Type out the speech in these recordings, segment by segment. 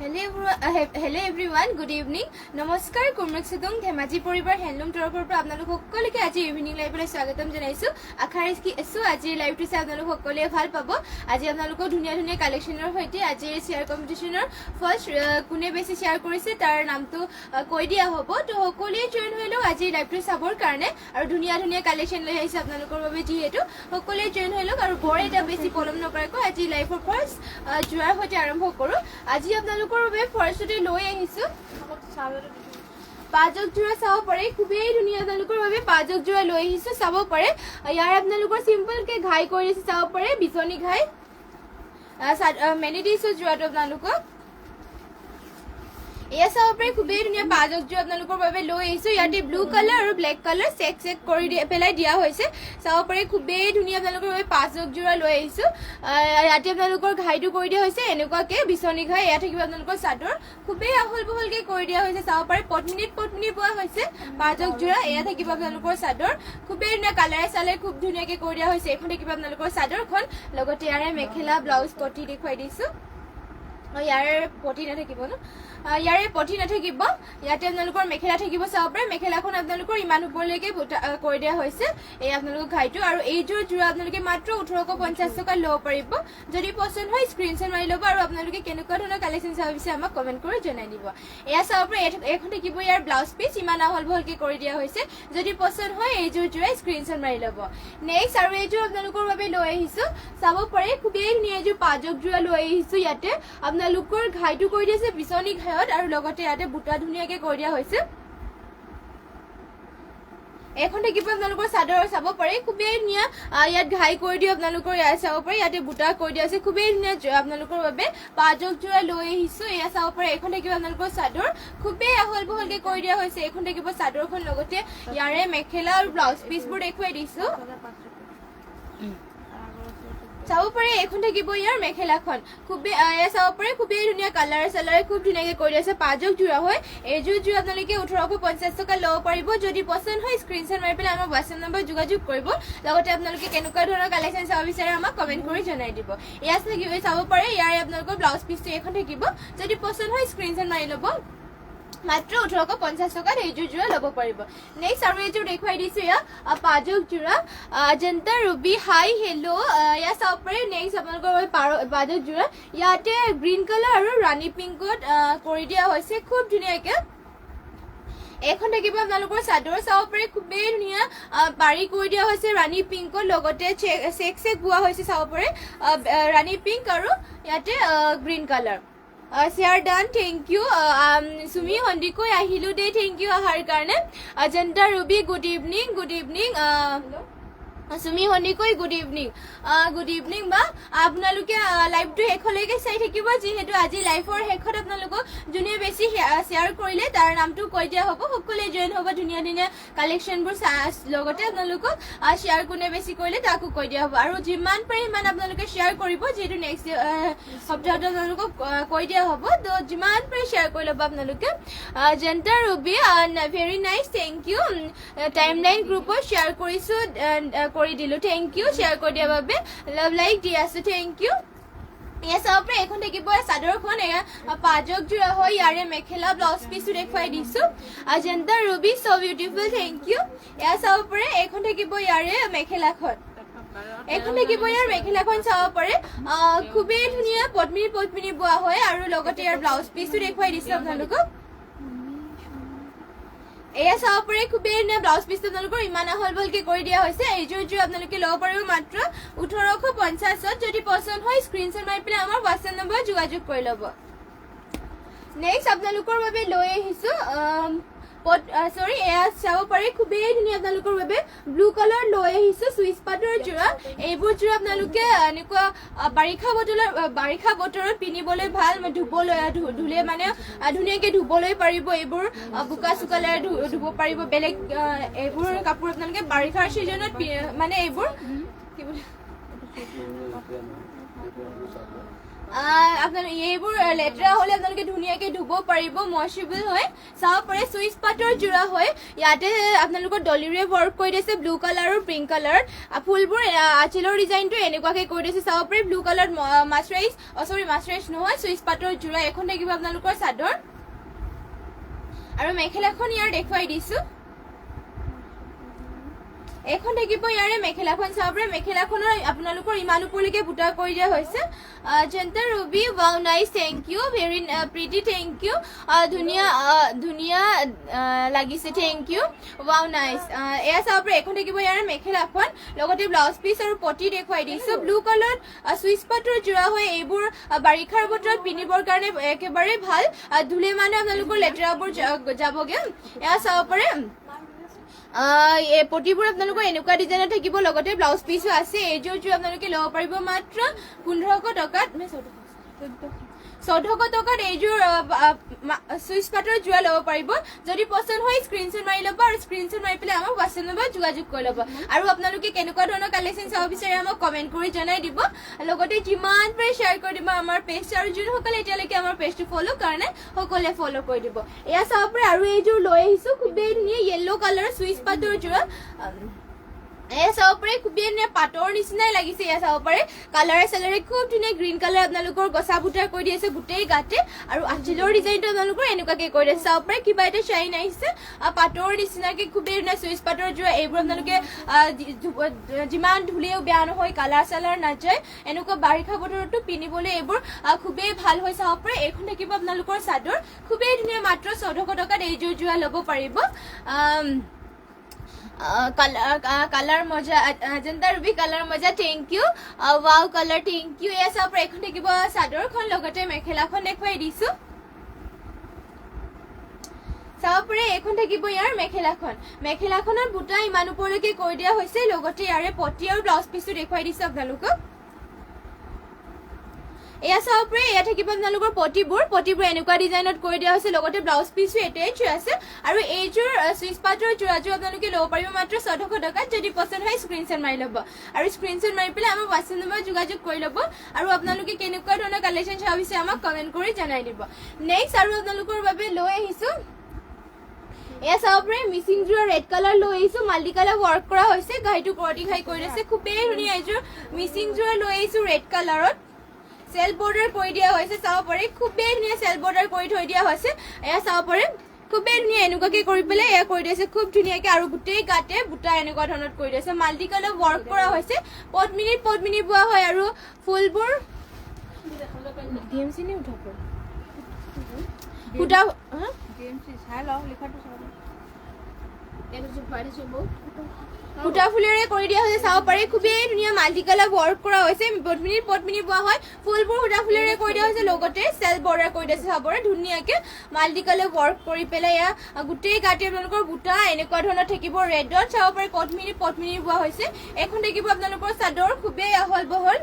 Hello everyone, good evening. Namaskar, Kurmak Sidong, Dhemaji Poribar, Handloom Torpor, Abnaluk Hokolike, Aji evening live Swagatam Janaisu, Akariski Esu, Aji live to Savnaluk Hokole Halpabo, Aji Abnaluko Dunia collection of Hoti, Aji share competition first Kune basi share Kurisi, Taranamtu, Koidia Hobo, to Hokole join Hello, Aji live to Sabor Karne, or Dunia collection Lahis Abnaluko Vegieto, Hokole join Hello, or Boreta basi Polum no Parako, Aji live for first, Jura Hotaram Hokoro, Aji Abnaluko. ফৰসতে লৈ আহিছো পাজক জোৰা চাব পাৰে খুবেই ধুনীয়া আপোনালোকৰ বাবে পাজক জোৰা লৈ আহিছো চাব পাৰে ইয়াৰ আপোনালোকৰ সিম্পল কে ঘাই কৰিছে চাব পাৰে বিজনী ঘাই মেনি দিছো জোৰাটো আপোনালোকক এয়া চাব পাৰে খুবেই ধুনীয়া পাজক জোৰা আপোনালোকৰ বাবে লৈ আহিছো ইয়াতে ব্লু কালাৰ আৰু ব্ল্যাক কালাৰ চেক কৰি পেলাই দিয়া হৈছে চাব পাৰে খুবেই ধুনীয়া আপোনালোকৰ বাবে পাজক জোৰা লৈ আহিছো ইয়াতে আপোনালোকৰ ঘাইটো কৰি দিয়া হৈছে এনেকুৱাকে বিছনী ঘাই এয়া থাকিব আপোনালোকৰ চাদৰ খুবেই আহল বহলকে কৰি দিয়া হৈছে চাব পাৰে পটমিনিট পোৱা হৈছে পাজক জোৰা এয়া থাকিব আপোনালোকৰ চাদৰ খুবেই ধুনীয়া কালাৰ চালে খুব ধুনীয়াকে কৰি দিয়া হৈছে এখন থাকিব আপোনালোকৰ চাদৰখন লগতে ইয়াৰে মেখেলা ব্লাউজ পটি দেখুৱাই দিছো ইয়াৰে পটি নাথাকিব ন ইয়াৰে পটি নাথাকিব ইয়াতে আপোনালোকৰ মেখেলা থাকিব চাব পাৰে মেখেলাখন আপোনালোকৰ ইমান ওপৰলৈকে কৰি দিয়া হৈছে এই আপোনালোকৰ ঘাইটো আৰু এইযোৰ জোৰা আপোনালোকে মাত্ৰ 1850 টকা লব পাৰিব যদি পছন্দ হয় স্ক্ৰিনশ্বট মাৰি লব আৰু আপোনালোকে কেনেকুৱা ধৰণৰ কালেকচন চাব বিচাৰে আমাক কমেন্ট কৰি জনাই দিব এয়া চাব পাৰে এখন থাকিব ইয়াৰ ব্লাউজ পিচ ইমান আহল বহলকে কৰি দিয়া হৈছে যদি পছন্দ হয় এইযোৰ জোৰা স্ক্ৰিনশ্বট মাৰি লব নেক্সট আৰু এইযোৰ আপোনালোকৰ বাবে লৈ আহিছো চাব পাৰে খুবেই ধুনীয়া এইযোৰ পাজক জোৰা লৈ আহিছো ইয়াতে আপোনালোকৰ ঘাইটো কৰি দিছে বিছনী ঘাইত আৰু লগতে ইয়াতে বুটা ধুনীয়াকে কৰি দিয়া হৈছে এখন থাকিব আপোনালোকৰ চাদৰ চাব পাৰে খুবেই ধুনীয়া ইয়াত ঘাই কৰি দিও আপোনালোকৰ ইয়াত চাব পাৰে ইয়াতে বুটা কৰি দিয়া আছে খুবেই ধুনীয়া আপোনালোকৰ বাবে পাজক জোৰা লৈ আহিছো এয়া চাব পাৰে এখন থাকিব আপোনালোকৰ চাদৰ খুবেই আহল বহলকে কৰি দিয়া হৈছে এখন থাকিব চাদৰখন লগতে ইয়াৰে মেখেলা আৰু ব্লাউজ পিচবোৰ দেখুৱাই দিছো চাব পাৰে এখন থাকিব ইয়াৰ মেখেলাখন খুবেই এয়া চাব পাৰে খুবেই ধুনীয়া কালাৰ চালাৰে খুব ধুনীয়াকে কৰি আছে পাজক জোৰা হয় এইযোৰ জোৰা আপোনালোকে 1850 টকা লব পাৰিব যদি পছন্দ হয় স্ক্ৰিনশ্বট মাৰি পেলাই আমাৰ WhatsApp নম্বৰ যোগাযোগ কৰিব লগতে আপোনালোকে কেনেকুৱা ধৰণৰ কালেকচন চাব বিচাৰে আমাক কমেন্ট কৰি জনাই দিব এয়া চাব পাৰে ইয়াৰে আপোনালোকৰ ব্লাউজ পিচটো এখন থাকিব যদি পছন্দ হয় স্ক্ৰিনশ্বট মাৰি ল'ব মাত্ৰ 1850 টকাত এইযোৰ জোৰা লব পাৰিব নেক্সট আৰু এইযোৰ দেখুৱাই দিছো ইয়া পাজক জোৰা জন্তা ৰুবি হাই হেল্ল ইয়া চাব পাৰে নেক্সট আপোনালোকৰ পাজক জোৰা ইয়াতে গ্ৰীণ কালাৰ আৰু ৰাণী পিংকত কৰি দিয়া হৈছে খুব ধুনীয়াকে এখন থাকিব আপোনালোকৰ চাদৰ চাব পাৰে খুবেই ধুনীয়া পাৰি কৰি দিয়া হৈছে ৰাণী পিংকৰ লগতে চেক বোৱা হৈছে চাব পাৰে ৰাণী পিংক আৰু ইয়াতে green colour Share done, thank you. Sumi Hondiko, Ahilu Day, thank you, Harkarne. Ajanta Ruby, good evening, good evening. Sumi Hondiko, good evening. Good evening, ba. আপোনালোকে লাইভটো হেখলৈকে চাই থাকিব যেহেতু আজি লাইভৰ হেখত আপোনালোক জুনিয়া বেছি শেয়াৰ কৰিলে তাৰ নামটো কৈ দিয়া হ'ব সকলে জয়েন হ'ব ধুনিয়া ধুনিয়া কালেকচনবোৰ লগতে আপোনালোক শেয়াৰ কোনে বেছি কৰিলে তাকো কৈ দিয়া হ'ব আৰু যিমান পাৰে ইমান আপোনালোকে শেয়াৰ কৰিব যেহেতু নেক্সট সপ্তাহত আপোনালোক কৈ দিয়া হ'ব তো যিমান পাৰে শেয়াৰ কৰি ল'ব আপোনালোকে Jenta Rubi very nice thank you timeline গ্ৰুপত শেয়াৰ কৰিছো কৰি দিলো থ্যাংক ইউ শেয়াৰ কৰি দিয়াৰ বাবে লাভ লাইক দি আছো থ্যাংক ইউ এয়া চাব পাৰে এখন থাকিব চাদৰখন এয়া পাজক জোৰা হয় ইয়াৰে মেখেলা ব্লাউজ পিচটো দেখুৱাই দিছো Ajanta Ruby so beautiful thank you এয়া চাব পাৰে এখন থাকিব ইয়াৰে মেখেলাখন এখন থাকিব ইয়াৰ মেখেলাখন চাব পাৰে খুবেই ধুনীয়া পদ্মিনী বোৱা হয় আৰু লগতে ইয়াৰ ব্লাউজ পিচটো দেখুৱাই দিছো আপোনালোকক এয়া চাব পাৰে খুবেই ধুনীয়া ব্লাউজ পিচটো আপোনালোকৰ ইমান আহল বহলকে কৰি দিয়া হৈছে এইযোৰ জোৰ আপোনালোকে ল'ব পাৰিব মাত্ৰ 1850 যদি পছন্দ হয় স্ক্ৰিনশ্বট মাৰি পেলাই আমাৰ WhatsApp নম্বৰ যোগাযোগ কৰি ল'ব নেক্সট আপোনালোকৰ বাবে লৈ আহিছো সৰি এয়া চাব পাৰে খুবেই ধুনীয়া আপোনালোকৰ বাবে ব্লু কালাৰ লৈ আহিছো সুইচ পাটৰ জোৰা এইবোৰ জোৰা আপোনালোকে এনেকুৱা বাৰিষা বতৰত পিন্ধিবলৈ ভাল ধুলে মানে ধুনীয়াকে ধুবলৈ পাৰিব এইবোৰ বুকা চুকালে ধুব পাৰিব বেলেগ এইবোৰ কাপোৰ আপোনালোকে বাৰিষাৰ সিজনত মানে এইবোৰ কি আপোনালোকে এইবোৰ লেতেৰা হ'লে আপোনালোকে ধুনীয়াকৈ ধুব পাৰিব, ময়শ্চাৰেবল হয়। চাব পাৰে চুইচ পাতৰ যোৰা হয়। ইয়াতে আপোনালোকৰ ডলিৰে ৱৰ্ক কৰি দিছে ব্লু কালাৰ আৰু পিংক কালাৰ। ফুলবোৰ আঁচলৰ ডিজাইনটো এনেকুৱাকৈ কৰি দিছে। চাব পাৰে ব্লু কালাৰ মাছৰাইজ নহয়, চুইচ পাতৰ যোৰা। এখন থাকিব আপোনালোকৰ চাদৰ আৰু মেখেলাখন ইয়াৰ দেখুৱাই দিছো। এখন থাকিব ইয়াৰে মেখেলাখন। চাব পাৰে মেখেলাখনৰ আপোনালোকৰ ইমান ওপৰলৈকে বুটা কৰি দিয়া হৈছে। Jenta Rubi wow nice, thank you, very pretty, thank you, ধুনীয়া লাগিছে, থেংক ইউ, ৱাও নাইচ। এয়া চাব পাৰে এখন থাকিব ইয়াৰে মেখেলাখন, লগতে ব্লাউজ পিচ আৰু পটি দেখুৱাই দিছো। ব্লু কালাৰ চুইচ পাতৰ যোৰা হয়। এইবোৰ বাৰিষাৰ বতৰত পিন্ধিবৰ কাৰণে একেবাৰে ভাল, ধুলে মানে আপোনালোকৰ লেতেৰাবোৰ যাবগে। এয়া চাব পাৰে পটিবোৰ আপোনালোকৰ এনেকুৱা ডিজাইনত থাকিব, লগতে ব্লাউজ পিচো আছে। এইযোৰ আপোনালোকে ল'ব পাৰিব মাত্ৰ 1500 টকাত, 1400 টকাত এইযোৰ চুইচ পাতৰ যোৰা ল'ব পাৰিব। যদি পচন্দ হয় স্ক্ৰীনশ্বট মাৰি ল'ব আৰু স্ক্ৰীনশ্বট মাৰি পেলাই আমাক হোৱাটছএপ নম্বৰ যোগাযোগ কৰি ল'ব। আৰু আপোনালোকে কেনেকুৱা ধৰণৰ কালেকশ্যন চাব বিচাৰে আমাক কমেণ্ট কৰি জনাই দিব, লগতে যিমান পাৰে শ্বেয়াৰ কৰি দিব আমাৰ পেজ। আৰু যোনসকলে এতিয়ালৈকে আমাৰ পেজটো ফ'ল' কাৰণে সকলোৱে ফ'ল' কৰি দিব। এয়া চাব পাৰে আৰু এইযোৰ লৈ আহিছো, খুবেই ধুনীয়া য়েল্ল' কালাৰ চুইচ পাতৰ যোৰা। এয়া চাব পাৰে খুবেই ধুনীয়া পাটৰ নিচিনাই লাগিছে। এয়া চাব পাৰে কালাৰে চালাৰে খুব ধুনীয়া গ্ৰীণ কালাৰ আপোনালোকৰ গছা বুটাৰ কৰি দিছে গোটেই গাতে, আৰু আঁচলৰ ডিজাইনটো আপোনালোকৰ এনেকুৱাকে কৰি দিছে। চাব পাৰে কিবা এটা শ্বাইন আহিছে পাটৰ নিচিনাকে, খুবেই ধুনীয়া চুইচ পাটৰ যোৰা। এইবোৰ আপোনালোকে যিমান ধুলেও বেয়া নহয়, কালাৰ চালাৰ নাযায়। এনেকুৱা বাৰিষা বতৰতো পিন্ধিবলৈ এইবোৰ খুবেই ভাল হৈ। চাব পাৰে এইখন থাকিব আপোনালোকৰ চাদৰ, খুবেই ধুনীয়া, মাত্ৰ 1400 টকাত এইযোৰ যোৰা ল'ব পাৰিব। কালাৰ মজা, অজন্তা ৰুবি কালাৰ মজা, thank you, wow colour, thank you. এয়া চাব পাৰে এখন থাকিব চাদৰখন, লগতে মেখেলাখন দেখুৱাই দিছো। চাব পাৰে এইখন থাকিব ইয়াৰ মেখেলাখন। মেখেলাখনৰ বুটা ইমান ওপৰলৈকে কৰি দিয়া হৈছে, লগতে ইয়াৰে পটি আৰু ব্লাউজ পিচটো দেখুৱাই দিছো আপোনালোকক। এয়া চাব পাৰে এয়া থাকিব আপোনালোকৰ পটিবোৰ এনেকুৱা ডিজাইনত কৰি দিয়া হৈছে, লগতে ব্লাউজ পিচো এটাচ আছে। আৰু এইযোৰ চুইচ পাটৰ যোৰাযোৰ আপোনালোকে ল'ব পাৰিব মাত্ৰ 1400 টকাত। যদি পচন্দ হয় স্ক্ৰীনশ্বট মাৰি ল'ব, আৰু স্ক্ৰীনশ্বট মাৰি পেলাই আমাৰ হোৱাটছএপ নম্বৰ যোগাযোগ কৰি ল'ব। আৰু আপোনালোকে কেনেকুৱা ধৰণৰ কালেকশ্যন চাব বিচাৰে আমাক কমেণ্ট কৰি জনাই দিব। নেক্সট আৰু আপোনালোকৰ বাবে লৈ আহিছো, এয়া চাব পাৰে মিচিং যোৰা ৰেড কালাৰ লৈ আহিছো, মাল্টি কালাৰ ৱৰ্ক কৰা হৈছে, ঘাইটো কৰতি ঘাই কৰি দিছে। খুবেই ধুনীয়া এইযোৰ মিচিং যোৰা লৈ আহিছো ৰেড কালাৰত, চেল বৰ্ডাৰ কৰি দিয়া হৈছে। চাব পাৰে খুবেই ধুনীয়া চেল বৰ্ডাৰ কৰি থৈ দিয়া হৈছে। এয়া চাব পাৰে খুবেই ধুনীয়া এনেকুৱাকে কৰি পেলাই এয়া কৰি দিছে খুব ধুনীয়াকে, আৰু গোটেই গাতে বুটা এনেকুৱা ধৰণত কৰি দিছে। মাল্টি কালাৰ ৱৰ্ক কৰা হৈছে, পদ্মিনী বোৱা হয়। আৰু ফুলবোৰ সূতা ফুলেৰে কৰি দিয়া হৈছে। চাব পাৰে খুবেই ধুনীয়া মাল্টি কালাৰ ৱৰ্ক কৰা হৈছে, পদ্মিনী বোৱা হয়। ফুলবোৰ সূতা ফুলেৰে কৰি দিয়া হৈছে, লগতে চেল বৰ্ডাৰ কৰি দিছে। চাব পাৰে ধুনীয়াকে মাল্টি কালাৰ ৱৰ্ক কৰি পেলাই এয়া গোটেই গাতে আপোনালোকৰ বুটা এনেকুৱা ধৰণৰ থাকিব ৰেডত। চাব পাৰে পদ্মিনী বোৱা হৈছে। এখন থাকিব আপোনালোকৰ চাদৰ, খুবেই আহল বহল।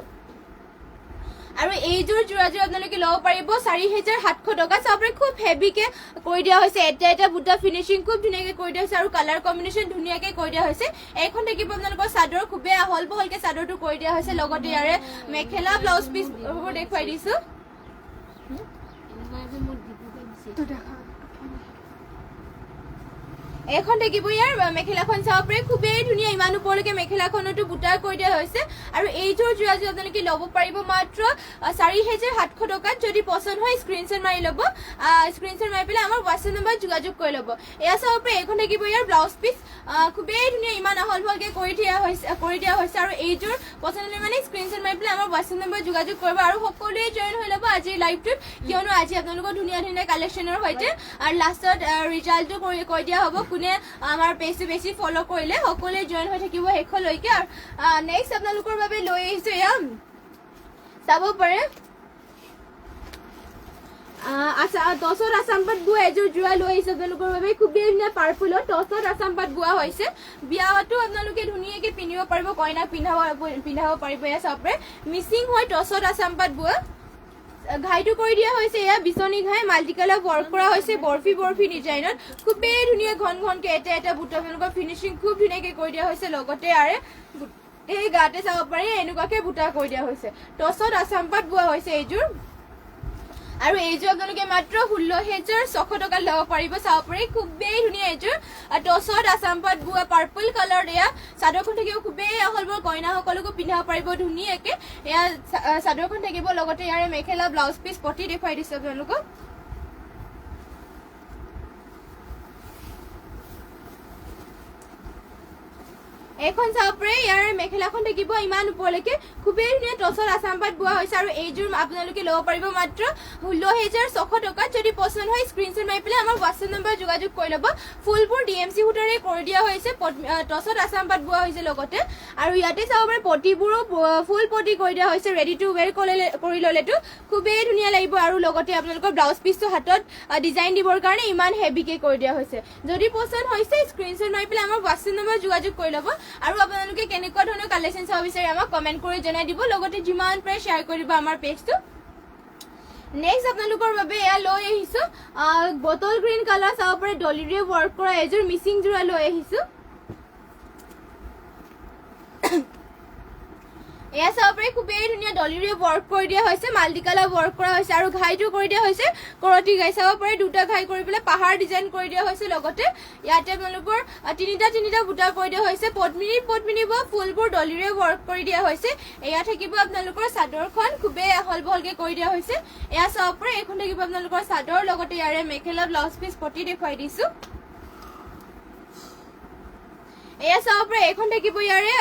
আৰু এইযোৰ যোৰাযোৰ আপোনালোকে ল'ব পাৰিব 4700 টকা। চাব পাৰে খুব হেভিকে কৰি দিয়া হৈছে, এটা বুটা ফিনিচিং খুব ধুনীয়াকে কৰি দিয়া হৈছে, আৰু কালাৰ কম্বিনেশ্যন ধুনীয়াকে কৰি দিয়া হৈছে। এইখন থাকিব আপোনালোকৰ চাদৰ, খুবেই আহল বহলকে চাদৰটো কৰি দিয়া হৈছে, লগতে ইয়াৰে মেখেলা ব্লাউজ পিচ দেখুৱাই দিছো। এখন থাকিব ইয়াৰ মেখেলাখন। চাব পাৰে খুবেই ধুনীয়া, ইমান ওপৰলৈকে মেখেলাখনতো বুটা কৰি দিয়া হৈছে। আৰু এইযোৰ যোৰাযোৰ আপোনালোকে ল'ব পাৰিব মাত্ৰ 4700 টকাত। যদি পচন্দ হয় স্ক্ৰীনশ্বট মাৰি ল'ব, স্ক্ৰীনশ্বট মাৰি পেলাই আমাৰ হোৱাটছএপ নম্বৰ যোগাযোগ কৰি ল'ব। এয়া চাব পাৰে এইখন থাকিব ইয়াৰ ব্লাউজ পিচ, খুবেই ধুনীয়া, ইমান আহল বহলকে কৰি দিয়া হৈছে। আৰু এইযোৰ পচন্দ হ'লে মানে স্ক্ৰীনশ্বট মাৰি পেলাই আমাৰ হোৱাটছএপ নম্বৰ যোগাযোগ কৰিব। আৰু সকলোৱে জইন হৈ ল'ব আজিৰ লাইভটোত, কিয়নো আজি আপোনালোকৰ ধুনীয়া কালেকশ্যনৰ সৈতে আৰু লাষ্টত ৰিজাল্টটো কৈ দিয়া হ'ব। কোনে আমাৰ পেজটো বেছি ফ'ল' কৰিলে সকলোৱে জইন হৈ থাকিব শেষলৈকে। আৰু নেক্সট আপোনালোকৰ বাবে লৈ আহিছো, এয়া চাব পাৰে টছত আছাম পাট বোৱা এযোৰ যোৰা লৈ আহিছে আপোনালোকৰ বাবে। খুবেই ধুনীয়া পাৰ্পলত টছত আছাম পাট বোৱা হৈছে। বিয়াতো আপোনালোকে ধুনীয়াকে পিন্ধিব পাৰিব, কইনাক পিন্ধাব পাৰিব। এয়া চাব পাৰে মিচিং হয় টছত আছাম পাট বোৱা, ঘাইটো কৰি দিয়া হৈছে। এয়া বিচনী ঘাই, মাল্টি কালাৰ ৱৰ্ক কৰা হৈছে বৰফি ডিজাইনত। খুবেই ধুনীয়া ঘনকে এটা বুটা আপোনালোকৰ ফিনিচিং খুব ধুনীয়াকে কৰি দিয়া হৈছে, লগতে আৰু এই গাতে চাব পাৰে এনেকুৱাকে বুটা কৰি দিয়া হৈছে। টছত আছাম পাট বোৱা হৈছে এইযোৰ। আৰু এইযোৰ আপোনালোকে মাত্ৰ 16,600 টকাত ল'ব পাৰিব। চাব পাৰি খুবেই ধুনীয়া এইযোৰ টছত আছাম পাট বোৱা পাৰ্পল কালাৰ। এয়া চাদৰখন থাকিব খুবেই আহল বহল, কইনাসকলকো পিন্ধাব পাৰিব ধুনীয়াকে। এয়া চাদৰখন থাকিব, লগতে ইয়াৰে মেখেলা ব্লাউজ পিচ পটি দেখুৱাই দিছো আপোনালোকক। এখন চাব পাৰে ইয়াৰ মেখেলাখন থাকিব ইমান ওপৰলৈকে, খুবেই ধুনীয়া টছত আছাম পাট বোৱা হৈছে। আৰু এইযোৰ আপোনালোকে ল'ব পাৰিব মাত্ৰ 16,600 টকাত। যদি পচন্দ হয় স্ক্ৰীনশ্বট মাৰি পেলাই আমাৰ হোৱাটছএপ নম্বৰ যোগাযোগ কৰি ল'ব। ফুলবোৰ DMC সূতাৰে কৰি দিয়া হৈছে, টছত আছাম পাট বোৱা হৈছে লগতে। আৰু ইয়াতে চাব পাৰে পটিবোৰো ফুল পটি কৰি দিয়া হৈছে। ৰেডি টু ৱেৰ কৰি ল'লেতো খুবেই ধুনীয়া লাগিব। আৰু লগতে আপোনালোকৰ ব্লাউজ পিচটো হাতত ডিজাইন দিবৰ কাৰণে ইমান হেভিকে কৰি দিয়া হৈছে। যদি পচন্দ হৈছে স্ক্ৰীনশ্বট মাৰি পেলাই আমাৰ হোৱাটছএপ নম্বৰ যোগাযোগ কৰি ল'ব। আৰু আপোনালোকে কেনেকুৱা ধৰণৰ কালেকশ্যন চাব বিচাৰে আমাক কমেণ্ট কৰি জনাই দিব, লগতে যিমান পাৰে শ্বেয়াৰ কৰি দিব আমাৰ পেজটো। নেক্সট আপোনালোকৰ বাবে এয়া লৈ আহিছো বটল গ্ৰীণ কালাৰ। চাব পাৰে ডলিৰে ৱৰ্ক কৰা এযোৰ মিচিং যোৰা লৈ আহিছো। এয়া চাব পাৰে খুবেই ধুনীয়া ডলিৰে ৱৰ্ক কৰি দিয়া হৈছে, মাল্টি কালাৰ ৱৰ্ক কৰা হৈছে। আৰু ঘাইটো কৰি দিয়া হৈছে কৰতি ঘাই। চাব পাৰে দুটা ঘাই কৰি পেলাই পাহাৰ ডিজাইন কৰি দিয়া হৈছে। লগতে ইয়াতে আপোনালোকৰ তিনিটা বুটা কৰি দিয়া হৈছে। পদ্মিনী বোৱা ফুলবোৰ ডলিৰে ৱৰ্ক কৰি দিয়া হৈছে। এয়া থাকিব আপোনালোকৰ চাদৰখন, খুবেই আহল বহলকে কৰি দিয়া হৈছে। এয়া চাব পাৰে এইখন থাকিব আপোনালোকৰ চাদৰ, লগতে ইয়াৰে মেখেলা ব্লাউজ পিচ পটি দেখুৱাই দিছো। এয়া চাব পাৰে এইখন থাকিব ইয়াৰে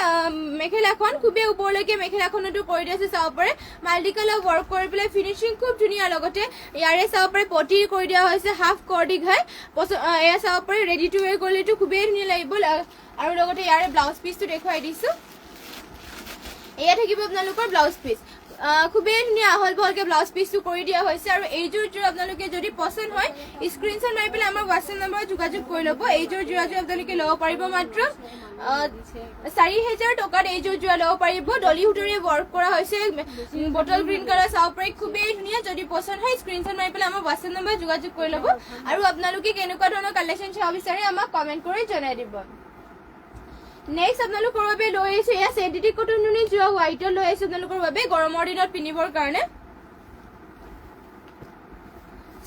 মেখেলাখন, খুবেই ওপৰলৈকে মেখেলাখনতো কৰি দিছে। চাব পাৰে মাল্টি কালাৰ ৱৰ্ক কৰি পেলাই ফিনিচিং খুব ধুনীয়া। লগতে ইয়াৰে চাব পাৰে পটি কৰি দিয়া হৈছে হাফ কৰদি ঘাই। এয়া চাব পাৰে ৰেডি টু ৱেৰ কৰিলেতো খুবেই ধুনীয়া লাগিব। আৰু লগতে ইয়াৰে ব্লাউজ পিচটো দেখুৱাই দিছো। এয়া থাকিব আপোনালোকৰ ব্লাউজ পিচ, খুবেই ধুনীয়া আহল বহলকে ব্লাউজ পিচটো কৰি দিয়া হৈছে। আৰু এইযোৰ আপোনালোকে যদি পচন্দ হয় স্ক্ৰীনশ্বট মাৰি পেলাই আমাৰ হোৱাটছএপ নম্বৰত যোগাযোগ কৰি ল'ব। এইযোৰ যোৰাযোৰ আপোনালোকে ল'ব পাৰিব মাত্ৰ 4,000 টকাত। এইযোৰ যোৰা ল'ব পাৰিব, ডলি সূতাৰে ৱৰ্ক কৰা হৈছে, বটল গ্ৰীণ কালাৰ। চাব পাৰি খুবেই ধুনীয়া। যদি পচন্দ হয় স্ক্ৰীনশ্বট মাৰি পেলাই আমাৰ হোৱাটছএপ নম্বৰত যোগাযোগ কৰি ল'ব। আৰু আপোনালোকে কেনেকুৱা ধৰণৰ কালেকশ্যন চাব বিচাৰে আমাক কমেণ্ট কৰি জনাই দিব। নেক্সট আপোনালোকৰ বাবে লৈ আহিছো এয়া চেণ্টিটিক কটন নুনি যোৱা হোৱাইটত লৈ আহিছো আপোনালোকৰ বাবে গৰমৰ দিনত পিন্ধিবৰ কাৰণে।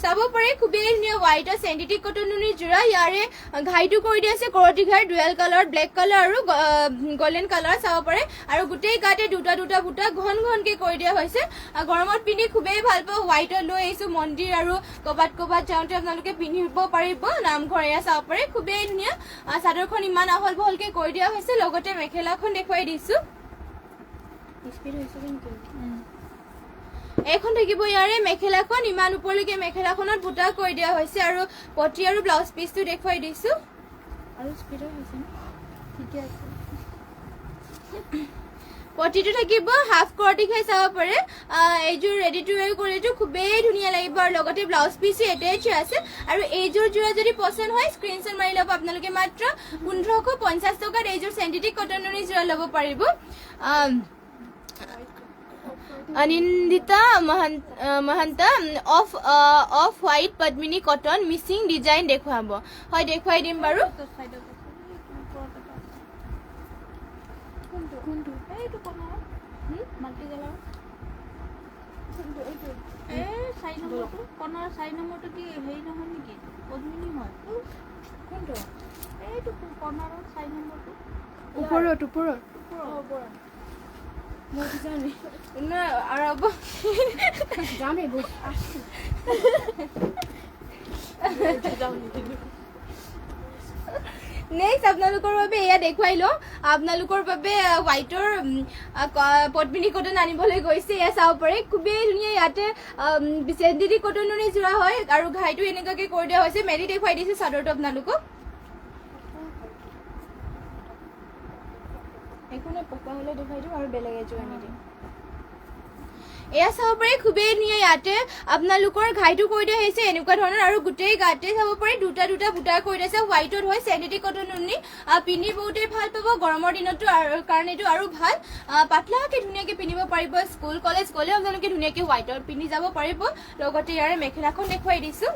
চাব পাৰে খুবেই ধুনীয়া হোৱাইটৰ চেণ্টিটিক কটন নুনি যোৰা। ইয়াৰে ঘাইটো কৰি দিয়া আছে কৰতি ঘাই, ডুৱেল কালাৰ, ব্লেক কালাৰ আৰু গল্ডেন কালাৰ। চাব পাৰে আৰু গোটেই গাতে দুটা বুটা ঘনকে কৰি দিয়া হৈছে। গৰমত পিন্ধি খুবেই ভাল পাওঁ। হোৱাইটত লৈ আহিছো, মন্দিৰ আৰু ক'বাত যাওঁতে আপোনালোকে পিন্ধিব পাৰিব নামঘৰ। এয়া চাব পাৰে খুবেই ধুনীয়া। চাদৰখন ইমান আহল বহলকে কৰি দিয়া হৈছে, লগতে মেখেলাখন দেখুৱাই দিছো। এইখন থাকিব ইয়াৰে মেখেলাখন, ইমান ওপৰলৈকে মেখেলাখনত বুটা কৰি দিয়া হৈছে। আৰু পটি আৰু ব্লাউজ পিচটো দেখুৱাই দিছো। আৰু স্পিডৰ হৈছে ঠিকে আছে। পটিটো থাকিব হাফ কৰতি ঘাই। চাব পাৰে এইযোৰ ৰেডি টু ৱেৰ কৰিলেতো খুবেই ধুনীয়া লাগিব। আৰু লগতে ব্লাউজ পিচো এটেচ আছে। আৰু এইযোৰ যোৰা যদি পচন্দ হয় স্ক্ৰীনশ্বট মাৰি ল'ব। আপোনালোকে মাত্ৰ 1550 টকাত এইযোৰ চেণ্টিটিক কটন নুনি যোৰা ল'ব পাৰিব। Anindita Mahanta off white Padmini cotton Mising design দেখুৱাব। হয় দেখুৱাই দিম বাৰু। ওপৰত নেক্সট আপোনালোকৰ বাবে এয়া দেখুৱাই লওঁ। আপোনালোকৰ বাবে হোৱাইটৰ পদ্মিনী কটন আনিবলৈ গৈছে। এয়া চাব পাৰে খুবেই ধুনীয়া। ইয়াতে চেণ্টিটিক কটন নুনি যোৰা হয় আৰু ঘাইটো এনেকুৱাকে কৰি দিয়া হৈছে। মেলি দেখুৱাই দিছো চাদৰটো আপোনালোকক। এইখনে পকা হলে দেখুৱাই দিম আৰু বেলেগ এযোৰ আনি দিম। এয়া চাব পাৰে খুবেই ধুনীয়া। ইয়াতে আপোনালোকৰ ঘাইটো কৰি দিয়া হৈছে এনেকুৱা ধৰণৰ। আৰু গোটেই গাতে চাব পাৰে দুটা বুটা কৰি দিছে। হোৱাইটত হয় চেণ্টিটিক কটন নুনি। পিন্ধি বহুতেই ভাল পাব। গৰমৰ দিনতো কাৰণেতো আৰু ভাল। পাতলাকে ধুনীয়াকে পিন্ধিব পাৰিব। স্কুল কলেজ গ'লেও আপোনালোকে ধুনীয়াকে হোৱাইটত পিন্ধি যাব পাৰিব। লগতে ইয়াৰে মেখেলাখন দেখুৱাই দিছো।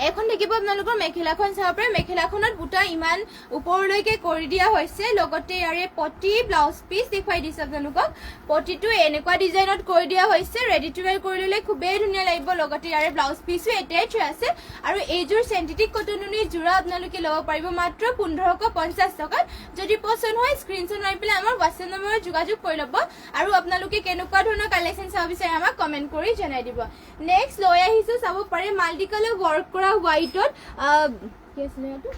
এখন থাকিব আপোনালোকৰ মেখেলাখন চাব পাৰে মেখেলাখনত বুটা ইমান ওপৰলৈকে কৰি দিয়া হৈছে লগতে ইয়াৰে পটি ব্লাউজ পিচ দেখুৱাই দিছে আপোনালোকক পটিটো এনেকুৱা ডিজাইনত কৰি দিয়া হৈছে ৰেডি টু ৱেৰ কৰি ললে খুবেই ধুনীয়া লাগিব লগতে ইয়াৰে ব্লাউজ পিচো এটাচ আছে আৰু এইযোৰ চেণ্টিটিক কটননি জোৰা আপোনালোকে ল'ব পাৰিব মাত্ৰ 1550 টকাত যদি পছন্দ হয় স্ক্ৰীনশ্বট মাৰি পেলাই আমাৰ WhatsApp নম্বৰত যোগাযোগ কৰি ল'ব আৰু আপোনালোকে কেনেকুৱা ধৰণৰ কালেকশ্যন চাব বিচাৰে আমাক কমেণ্ট কৰি জনাই দিব নেক্সট লৈ আহিছো চাব পাৰে মাল্টি কালাৰ ৱৰ্ক কৰা হোৱাইটত কি আছিলে এইটো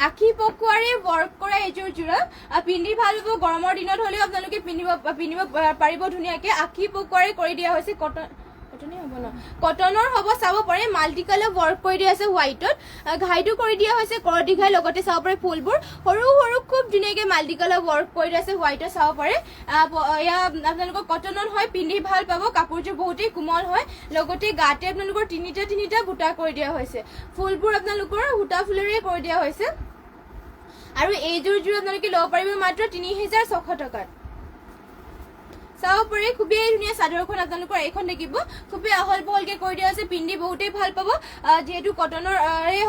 আখি পকুৱাৰে ৱৰ্ক কৰা এইযোৰ জোৰা পিন্ধি ভাল হ'ব গৰমৰ দিনত হ'লেও আপোনালোকে পিন্ধিব পাৰিব ধুনীয়াকে আখি পকুৱাৰে কৰি দিয়া হৈছে কটনৰ হ'ব চাব পাৰে মাল্টি কালাৰ ৱৰ্ক কৰি দিয়া আছে হোৱাইটত ঘাইটো কৰি দিয়া হৈছে কৰতি ঘাই লগতে চাব পাৰে ফুলবোৰ সৰু সৰু খুব ধুনীয়াকে মাল্টি কালাৰ ৱৰ্ক কৰি দিয়া আছে হোৱাইটত চাব পাৰে এয়া আপোনালোকৰ কটনত হয় পিন্ধি ভাল পাব কাপোৰযোৰ বহুতেই কোমল হয় লগতে গাতে আপোনালোকৰ তিনিটা বুটা কৰি দিয়া হৈছে ফুলবোৰ আপোনালোকৰ সূতা ফুলেৰে কৰি দিয়া হৈছে আৰু এইযোৰ জোৰ আপোনালোকে ল'ব পাৰিব মাত্ৰ 3600 টকাত চাব পাৰে খুবেই ধুনীয়া চাদৰখন আপোনালোকৰ এইখন দেখিব খুবেই আহল বহলকে কৰি দিয়া আছে পিন্ধি বহুতেই ভাল পাব যেহেতু কটনৰ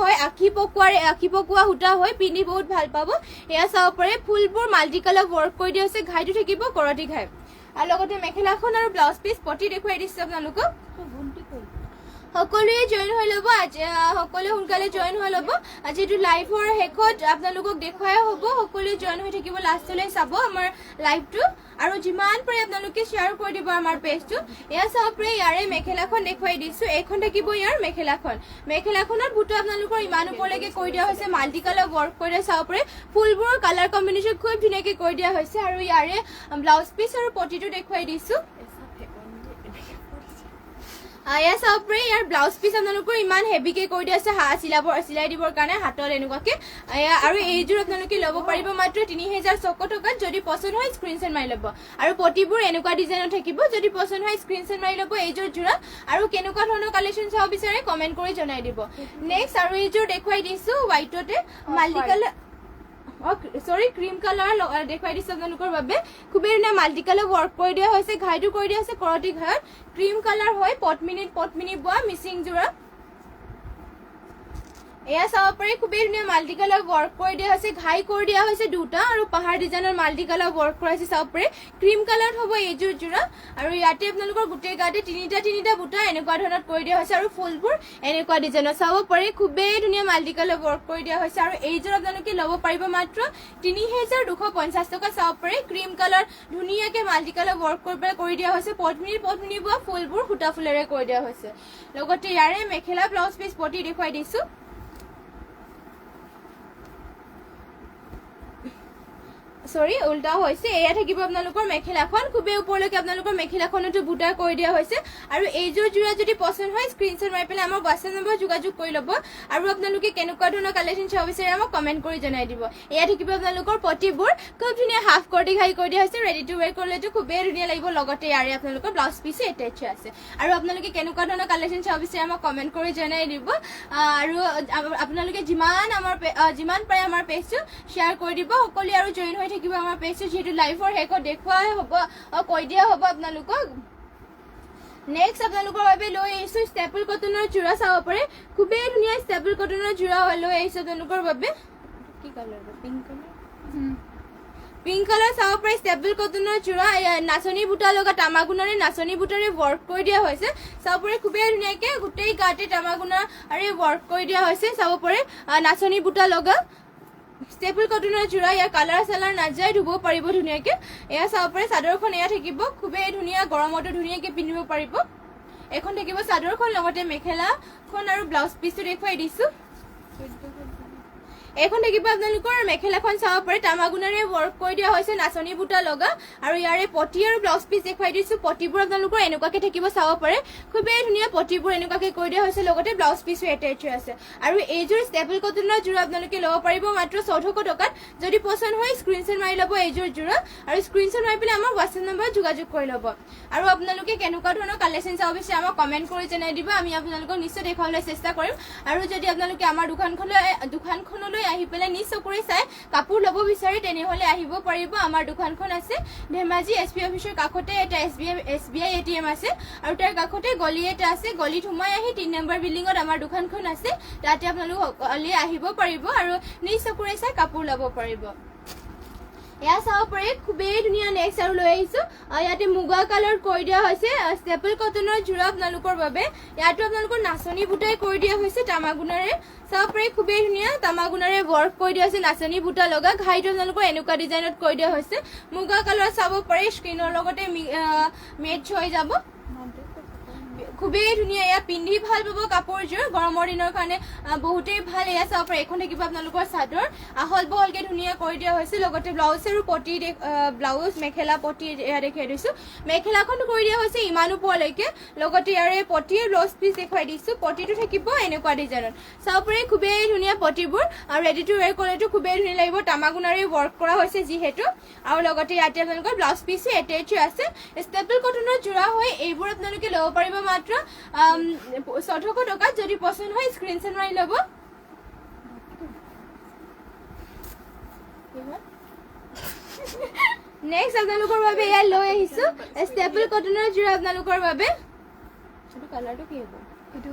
হয় আখি পকোৱা সূতা হয় পিন্ধি বহুত ভাল পাব এয়া চাব পাৰে ফুলবোৰ মাল্টি কালাৰ ৱৰ্ক কৰি দিয়া আছে ঘাইটো থাকিব কৰতি ঘাই আৰু লগতে মেখেলাখন আৰু ব্লাউজ পিচ পটি দেখুৱাই দিছে আপোনালোকক সকলোৱে জইন হৈ ল'ব সকলোৱে সোনকালে জইন হৈ ল'ব যিহেতু লাইভৰ শেষত আপোনালোকক দেখুৱাই হ'ব সকলোৱে জইন হৈ থাকিব লাষ্টলৈ চাব আমাৰ লাইভটো আৰু যিমান পাৰে আপোনালোকে শ্বেয়াৰ কৰি দিব আমাৰ পেজটো এয়া চাব পাৰে ইয়াৰে মেখেলাখন দেখুৱাই দিছো এইখন থাকিব ইয়াৰ মেখেলাখনত বুটা আপোনালোকৰ ইমান ওপৰলৈকে কৰি দিয়া হৈছে মাল্টি কালাৰ ৱৰ্ক কৰি চাব পাৰে ফুলবোৰৰ কালাৰ কম্বিনেশ্যন খুব ধুনীয়াকে কৰি দিয়া হৈছে আৰু ইয়াৰে ব্লাউজ পিচ আৰু পটিটো দেখুৱাই দিছো এয়া চাব পাৰে ইয়াৰ ব্লাউজ পিচ আপোনালোকৰ ইমান হেভিকে কৰি দিয়া আছে চিলাই দিবৰ কাৰণে হাতত এনেকুৱাকে আৰু এইযোৰ আপোনালোকে ল'ব পাৰিব মাত্ৰ 3600 টকাত যদি পছন্দ হয় স্ক্ৰীনশ্বট মাৰি ল'ব আৰু পটিবোৰ এনেকুৱা ডিজাইনত থাকিব যদি পছন্দ হয় স্ক্ৰীনশ্বট মাৰি ল'ব এইযোৰ জোৰা আৰু কেনেকুৱা ধৰণৰ কালেকশ্যন চাব বিচাৰে কমেণ্ট কৰি জনাই দিব নেক্সট আৰু এইযোৰ দেখুৱাই দিছো হোৱাইটতে মাল্টি কালাৰ ক্ৰীম কালাৰ দেখুৱাই দিছো আপোনালোকৰ বাবে খুবেই ধুনীয়া মাল্টি কালাৰ ৱৰ্ক কৰি দিয়া হৈছে ঘাইটো কৰি দিয়া আছে কৰতি ঘাইত ক্ৰীম কালাৰ হয় পটমিনি বোৱা মিচিং জোৰা এয়া চাব পাৰে খুবেই ধুনীয়া মাল্টি কালাৰ ৱৰ্ক কৰি দিয়া হৈছে ঘাই কৰি দিয়া হৈছে দুটা আৰু পাহাৰ ডিজাইনৰ মাল্টি কালাৰ ৱৰ্ক কৰাইছে চাব পাৰে ক্ৰীম কালাৰত হ'ব এইযোৰ জোৰা আৰু ইয়াতে আপোনালোকৰ গোটেই গাতে তিনিটা বুটা এনেকুৱা ধৰণত কৰি দিয়া হৈছে আৰু ফুলবোৰ এনেকুৱা ডিজাইনত চাব পাৰে খুবেই ধুনীয়া মাল্টি কালাৰ ৱৰ্ক কৰি দিয়া হৈছে আৰু এইযোৰ আপোনালোকে ল'ব পাৰিব মাত্ৰ 3250 টকা চাব পাৰে ক্ৰীম কালাৰ ধুনীয়াকে মাল্টি কালাৰ ৱৰ্ক কৰি দিয়া হৈছে পটমিনি বোৱা ফুলবোৰ সূতা ফুলেৰে কৰি দিয়া হৈছে লগতে ইয়াৰে মেখেলা ব্লাউজ পিচ পটি দেখুৱাই দিছো উল্টা হৈছে এয়া থাকিব আপোনালোকৰ মেখেলাখন খুবেই ওপৰলৈকে আপোনালোকৰ মেখেলাখনতো বুটা কৰি দিয়া হৈছে আৰু এইযোৰ জোৰা যদি পছন্দ হয় স্ক্ৰীনশ্বট মাৰি পেলাই আমাৰ WhatsApp নম্বৰ যোগাযোগ কৰি ল'ব আৰু আপোনালোকে কেনেকুৱা ধৰণৰ কালেকশ্যন চাব বিচাৰে আমাক কমেণ্ট কৰি জনাই দিব এয়া থাকিব আপোনালোকৰ পটিবোৰ খুব ধুনীয়া হাফ কৰতি ঘাই কৰি দিয়া হৈছে ৰেডি টু ৱেৰ কৰিলেতো খুবেই ধুনীয়া লাগিব লগতে ইয়াৰে আপোনালোকৰ ব্লাউজ পিচো এটাচ আছে আৰু আপোনালোকে কেনেকুৱা ধৰণৰ কালেকশ্যন চাব বিচাৰে আমাক কমেণ্ট কৰি জনাই দিব আৰু আপোনালোকে যিমান পাৰে আমাৰ পেজটো শ্বেয়াৰ কৰি দিব সকলোৱে আৰু জইন হৈ থাকিব আমাৰ পেজটো যেহেতু লাইভৰ শেষত দেখুৱাই হ'ব কৈ দিয়া হ'ব আপোনালোকক নেক্সট আপোনালোকৰ বাবে লৈ আহিছো ষ্টেপল কটনৰ জোৰা চাব পাৰে খুবেই ধুনীয়া ষ্টেপল কটনৰ জোৰা লৈ আহিছো আপোনালোকৰ বাবে কি কালাৰ পিংক কালাৰ চাব পাৰে ষ্টেপল কটনৰ জোৰা নাচনী বুটা লগা তামাগুণাৰে নাচনী বুটাৰে ৱৰ্ক কৰি দিয়া হৈছে চাব পাৰে খুবেই ধুনীয়াকে গোটেই গাতে তামাগুণাৰে ৱৰ্ক কৰি দিয়া হৈছে চাব পাৰে নাচনী বুটা লগা ষ্টেপল কটনৰ জোৰা ইয়াৰ কালাৰ চালাৰ নাযায় ধুব পাৰিব ধুনীয়াকে এয়া চাব পাৰে চাদৰখন এয়া থাকিব খুবেই ধুনীয়া গৰমতো ধুনীয়াকে পিন্ধিব পাৰিব এখন থাকিব চাদৰখন লগতে মেখেলাখন আৰু ব্লাউজ পিচটো দেখুৱাই দিছো এখন থাকিব আপোনালোকৰ মেখেলাখন চাব পাৰে তামাগুণাৰে ৱৰ্ক কৰি দিয়া হৈছে নাচনী বুটা লগা আৰু ইয়াৰে পটি আৰু ব্লাউজ পিচ দেখুৱাই দিছো পটিবোৰ আপোনালোকৰ এনেকুৱাকে থাকিব চাব পাৰে খুবেই ধুনীয়া পটিবোৰ এনেকুৱাকে কৰি দিয়া হৈছে লগতে ব্লাউজ পিচো এটাচ আছে আৰু এইযোৰ ষ্টেপল কটনৰ জোৰা আপোনালোকে ল'ব পাৰিব মাত্ৰ 1400 টকাত যদি পছন্দ হয় স্ক্ৰীনশ্বট মাৰি ল'ব এইযোৰ জোৰা আৰু স্ক্ৰীনশ্বট মাৰি পেলাই আমাৰ WhatsApp নম্বৰত যোগাযোগ কৰি ল'ব আৰু আপোনালোকে কেনেকুৱা ধৰণৰ কালেকশ্যন চাব বিচাৰে আমাক কমেণ্ট কৰি জনাই দিব আমি আপোনালোকক নিশ্চয় দেখুৱাবলৈ চেষ্টা কৰিম আৰু যদি আপোনালোকে আমাৰ দোকানখনলৈ আহি পেলাই নিজ চকুৰে চাই কাপোৰ ল'ব বিচাৰে তেনেহ'লে আহিব পাৰিব আমাৰ দোকানখন আছে ধেমাজি এছপি অফিচৰ কাষতে এটা SBI ATM আছে আৰু তাৰ কাষতে গলি এটা আছে গলিত সোমাই আহি 3 নম্বৰ বিল্ডিঙত আমাৰ দোকানখন আছে তাতে আপোনালোক সকলোৱে আহিব পাৰিব আৰু নিজ চকুৰে চাই কাপোৰ ল'ব পাৰিব এয়া চাব পাৰে খুবেই ধুনীয়া নেক্সট আৰু লৈ আহিছো ইয়াতে মুগা কালাৰ কৰি দিয়া হৈছে ষ্টেপল কটনৰ জোৰা আপোনালোকৰ বাবে ইয়াতো আপোনালোকৰ নাচনি বুটাই কৰি দিয়া হৈছে তামাগুণাৰে চাব পাৰে খুবেই ধুনীয়া তামাগুণাৰে ৱৰ্ক কৰি দিয়া হৈছে নাচনি বুটা লগা ঘাইটো আপোনালোকৰ এনেকুৱা ডিজাইনত কৰি দিয়া হৈছে মুগা কালাৰ চাব পাৰে স্ক্ৰীনৰ লগতে মেটচ হৈ যাব খুবেই ধুনীয়া এয়া পিন্ধি ভাল পাব কাপোৰযোৰ গৰমৰ দিনৰ কাৰণে বহুতেই ভাল এয়া চাব পাৰে এখন থাকিব আপোনালোকৰ চাদৰ আহল বহলকে ধুনীয়া কৰি দিয়া হৈছে লগতে ব্লাউজ আৰু পটি ব্লাউজ মেখেলা পটি এয়া দেখাই দিছো মেখেলাখন কৰি দিয়া হৈছে ইমান ওপৰলৈকে লগতে ইয়াৰে পটি ব্লাউজ পিচ দেখুৱাই দিছো পটিটো থাকিব এনেকুৱা ডিজাইনত চাব পাৰে খুবেই ধুনীয়া পটিবোৰ আৰু ৰেডি টু ৱেৰ কৰিলেতো খুবেই ধুনীয়া লাগিব তামাগুণাৰে ৱৰ্ক কৰা হৈছে যিহেতু আৰু লগতে ইয়াতে আপোনালোকৰ ব্লাউজ পিচো এটেচ আছে ষ্টেপল কটনৰ জোৰা হয় এইবোৰ আপোনালোকে ল'ব পাৰিব মাত্ৰ 1400 টকা যদি পছন্দ হয় স্ক্ৰিনশ্বট মাৰি ল'ব নেক্সট আপোনালোকৰ বাবে এয়া লৈ আহিছো ষ্টেপল কটনৰ জোৰা আপোনালোকৰ বাবে এইটো কালাৰটো কি হ'ব এইটো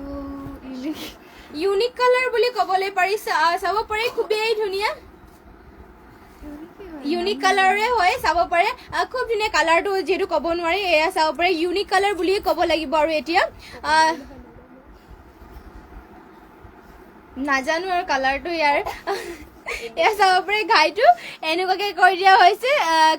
ইউনিক কালাৰ বুলি ক'বলৈ পাৰি চাব পাৰে খুবেই ধুনীয়া ইউনিক কালাৰে হয় চাব পাৰে খুব ধুনীয়া কালাৰটো যেটো ক'ব নোৱাৰি এয়া চাব পাৰে ইউনিক কালাৰ বুলি ক'ব লাগিব আৰু এতিয়া নাজানো আৰু কালাৰটো ইয়াৰ এয়া চাব পাৰে ঘাইটো এনেকুৱাকে কৰি দিয়া হৈছে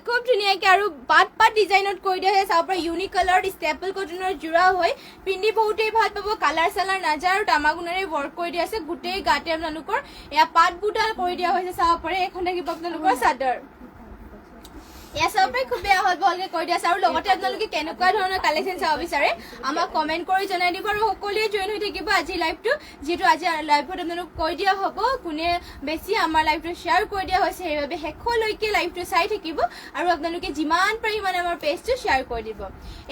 খুব ধুনীয়াকে আৰু পাত ডিজাইনত কৰি দিয়া হৈছে চাব পাৰে ইউনিক কালাৰ ষ্টেপল কটনৰ জোৰা হয় পিন্ধি বহুতেই ভাল পাব কালাৰ চালাৰ নাযায় আৰু তামাগুণাৰে ৱৰ্ক কৰি দিয়া আছে গোটেই গাতে আপোনালোকৰ এয়া পাত বুটা কৰি দিয়া হৈছে চাব পাৰে এখন থাকিব আপোনালোকৰ চাদৰ এয়া চাব পাৰে খুবেই আহল বহলকে কৰি দিয়া আছে আৰু লগতে আপোনালোকে কেনেকুৱা ধৰণৰ কালেকশ্যন চাব বিচাৰে আমাক কমেণ্ট কৰি জনাই দিব আৰু সকলোৱে জইন হৈ থাকিব আজি লাইভটো যিহেতু আজি লাইভত আপোনালোক কৈ দিয়া হ'ব কোনে বেছি আমাৰ লাইভটো শ্বেয়াৰ কৰি দিয়া হৈছে সেইবাবে শেষলৈকে লাইভটো চাই থাকিব আৰু আপোনালোকে যিমান পাৰি মানে আমাৰ পেজটো শ্বেয়াৰ কৰি দিব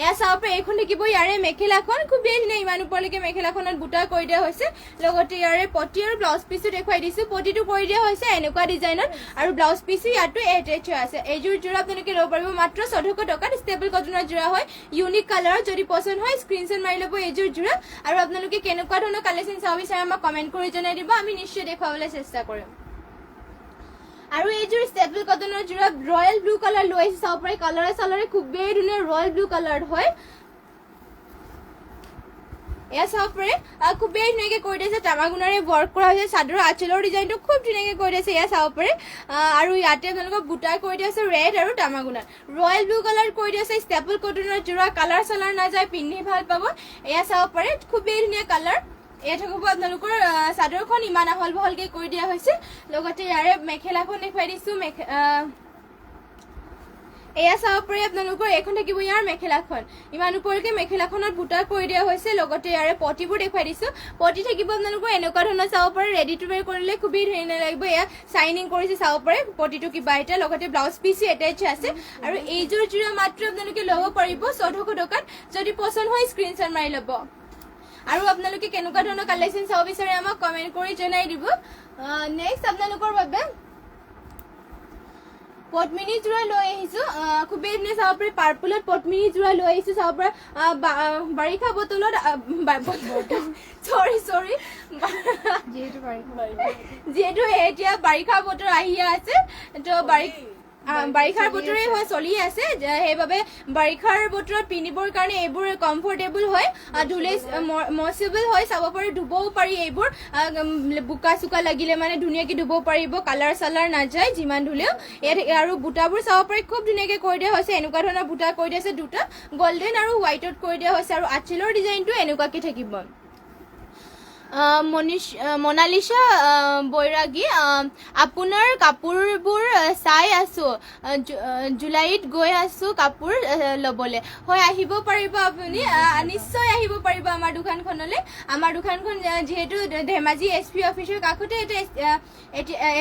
এয়া চাব পাৰে এইখন থাকিব ইয়াৰে মেখেলাখন খুবেই ধুনীয়া ইমান ওপৰলৈকে মেখেলাখনত বুটা কৰি দিয়া হৈছে লগতে ইয়াৰে পটি আৰু ব্লাউজ পিচো দেখুৱাই দিছো পটিটো কৰি দিয়া হৈছে এনেকুৱা ডিজাইনত আৰু ব্লাউজ পিচো ইয়াতো এটেচ হৈ আছে এইযোৰ জোৰা আপোনালোকে ল'ব পাৰিব মাত্ৰ 1400 টকাত ষ্টেপল কটনৰ জোৰা হয় ইউনিক কালাৰত যদি পছন্দ হয় স্ক্ৰিনশ্বট মাৰি ল'ব এইযোৰ জোৰা আৰু আপোনালোকে কেনেকুৱা ধৰণৰ কালেকশ্যন চাব বিচাৰে আমাক কমেণ্ট কৰি জনাই দিব আমি নিশ্চয় দেখুৱাবলৈ চেষ্টা কৰিম আৰু এইযোৰ ষ্টেপল কটনৰ জোৰা ৰয়েল ব্লু কালাৰ লৈ আহিছে চাব পাৰে কালাৰে চালাৰে খুবেই ধুনীয়া ৰয়েল ব্লু কালাৰ হয় এয়া চাব পাৰে খুবেই ধুনীয়াকে কৰি দিছে তামাগুণাৰে ৱৰ্ক কৰা হৈছে চাদৰ আঁচলৰ ডিজাইনটো খুব ধুনীয়াকে কৰি দিছে এয়া চাব পাৰে আৰু ইয়াতে আপোনালোকক বুটা কৰি দিছে ৰেড আৰু তামাগুণাৰ ৰয়েল ব্লু কালাৰ কৰি দিছে ষ্টেপল কটনৰ জোৰা কালাৰ চালাৰ নাযায় পিন্ধি ভাল পাব এয়া চাব পাৰে খুবেই ধুনীয়া কালাৰ এয়া থাকিব আপোনালোকৰ চাদৰখন ইমান আহল বহলকে কৰি দিয়া হৈছে লগতে ইয়াৰে মেখেলাখন দেখুৱাই দিছো এয়া চাব পাৰে আপোনালোকৰ এখন থাকিব ইয়াৰ মেখেলাখন ইমান ওপৰলৈকে মেখেলাখনত বুটা কৰি দিয়া হৈছে লগতে ইয়াৰে পটিবোৰ দেখুৱাই দিছো পটি থাকিব আপোনালোকৰ এনেকুৱা ধৰণৰ চাব পাৰে ৰেডি টু ৱেৰ কৰিলে খুবেই ধুনীয়া লাগিব এয়া চাইনিং কৰিছে চাব পাৰে পটিটো কিবা এটা লগতে ব্লাউজ পিচি এটেচ আছে আৰু এইযোৰ জোৰা মাত্ৰ আপোনালোকে ল'ব পাৰিব 1400 টকাত যদি পছন্দ হয় স্ক্ৰিনশ্বট মাৰি ল'ব আৰু আপোনালোকে কেনেকুৱা ধৰণৰ কালেকশ্যন চাব বিচাৰে আমাক কমেণ্ট কৰি জনাই দিব নেক্সট আপোনালোকৰ বাবে পদ্মিনী জোৰা লৈ আহিছো খুবেই ধুনীয়া চাব পাৰে পাৰ্পলত পদ্মিনী জোৰা লৈ আহিছো চাব পাৰে বাৰিষা বতলত সৰি যিহেতু এতিয়া বাৰিষা বতৰ আহি আছে তো বাৰিষাৰ বতৰে হয় চলি আছে সেইবাবে বাৰিষাৰ বতৰত পিন্ধিবৰ কাৰণে এইবোৰ কমফৰ্টেবল হয় ধুলে মচেবল হয় চাব পাৰে ধুবও পাৰি এইবোৰ বোকা চোকা লাগিলে মানে ধুনীয়াকে ধুব পাৰিব কালাৰ চালাৰ নাযায় যিমান ধুলেও আৰু বুটাবোৰ চাব পাৰে খুব ধুনীয়াকে কৰি দিয়া হৈছে এনেকুৱা ধৰণৰ বুটা কৰি দিয়া আছে দুটা গল্ডেন আৰু হোৱাইটত কৰি দিয়া হৈছে আৰু আঁচলৰ ডিজাইনটো এনেকুৱাকে থাকিব মনালিসা বৈৰাগী আপোনাৰ কাপোৰবোৰ চাই আছো জুলাইত গৈ আছো কাপোৰ ল'বলৈ হয় আহিব পাৰিব আপুনি নিশ্চয় আহিব পাৰিব আমাৰ দোকানখনলৈ আমাৰ দোকানখন যিহেতু ধেমাজি এছপি অফিচৰ কাষতে এটা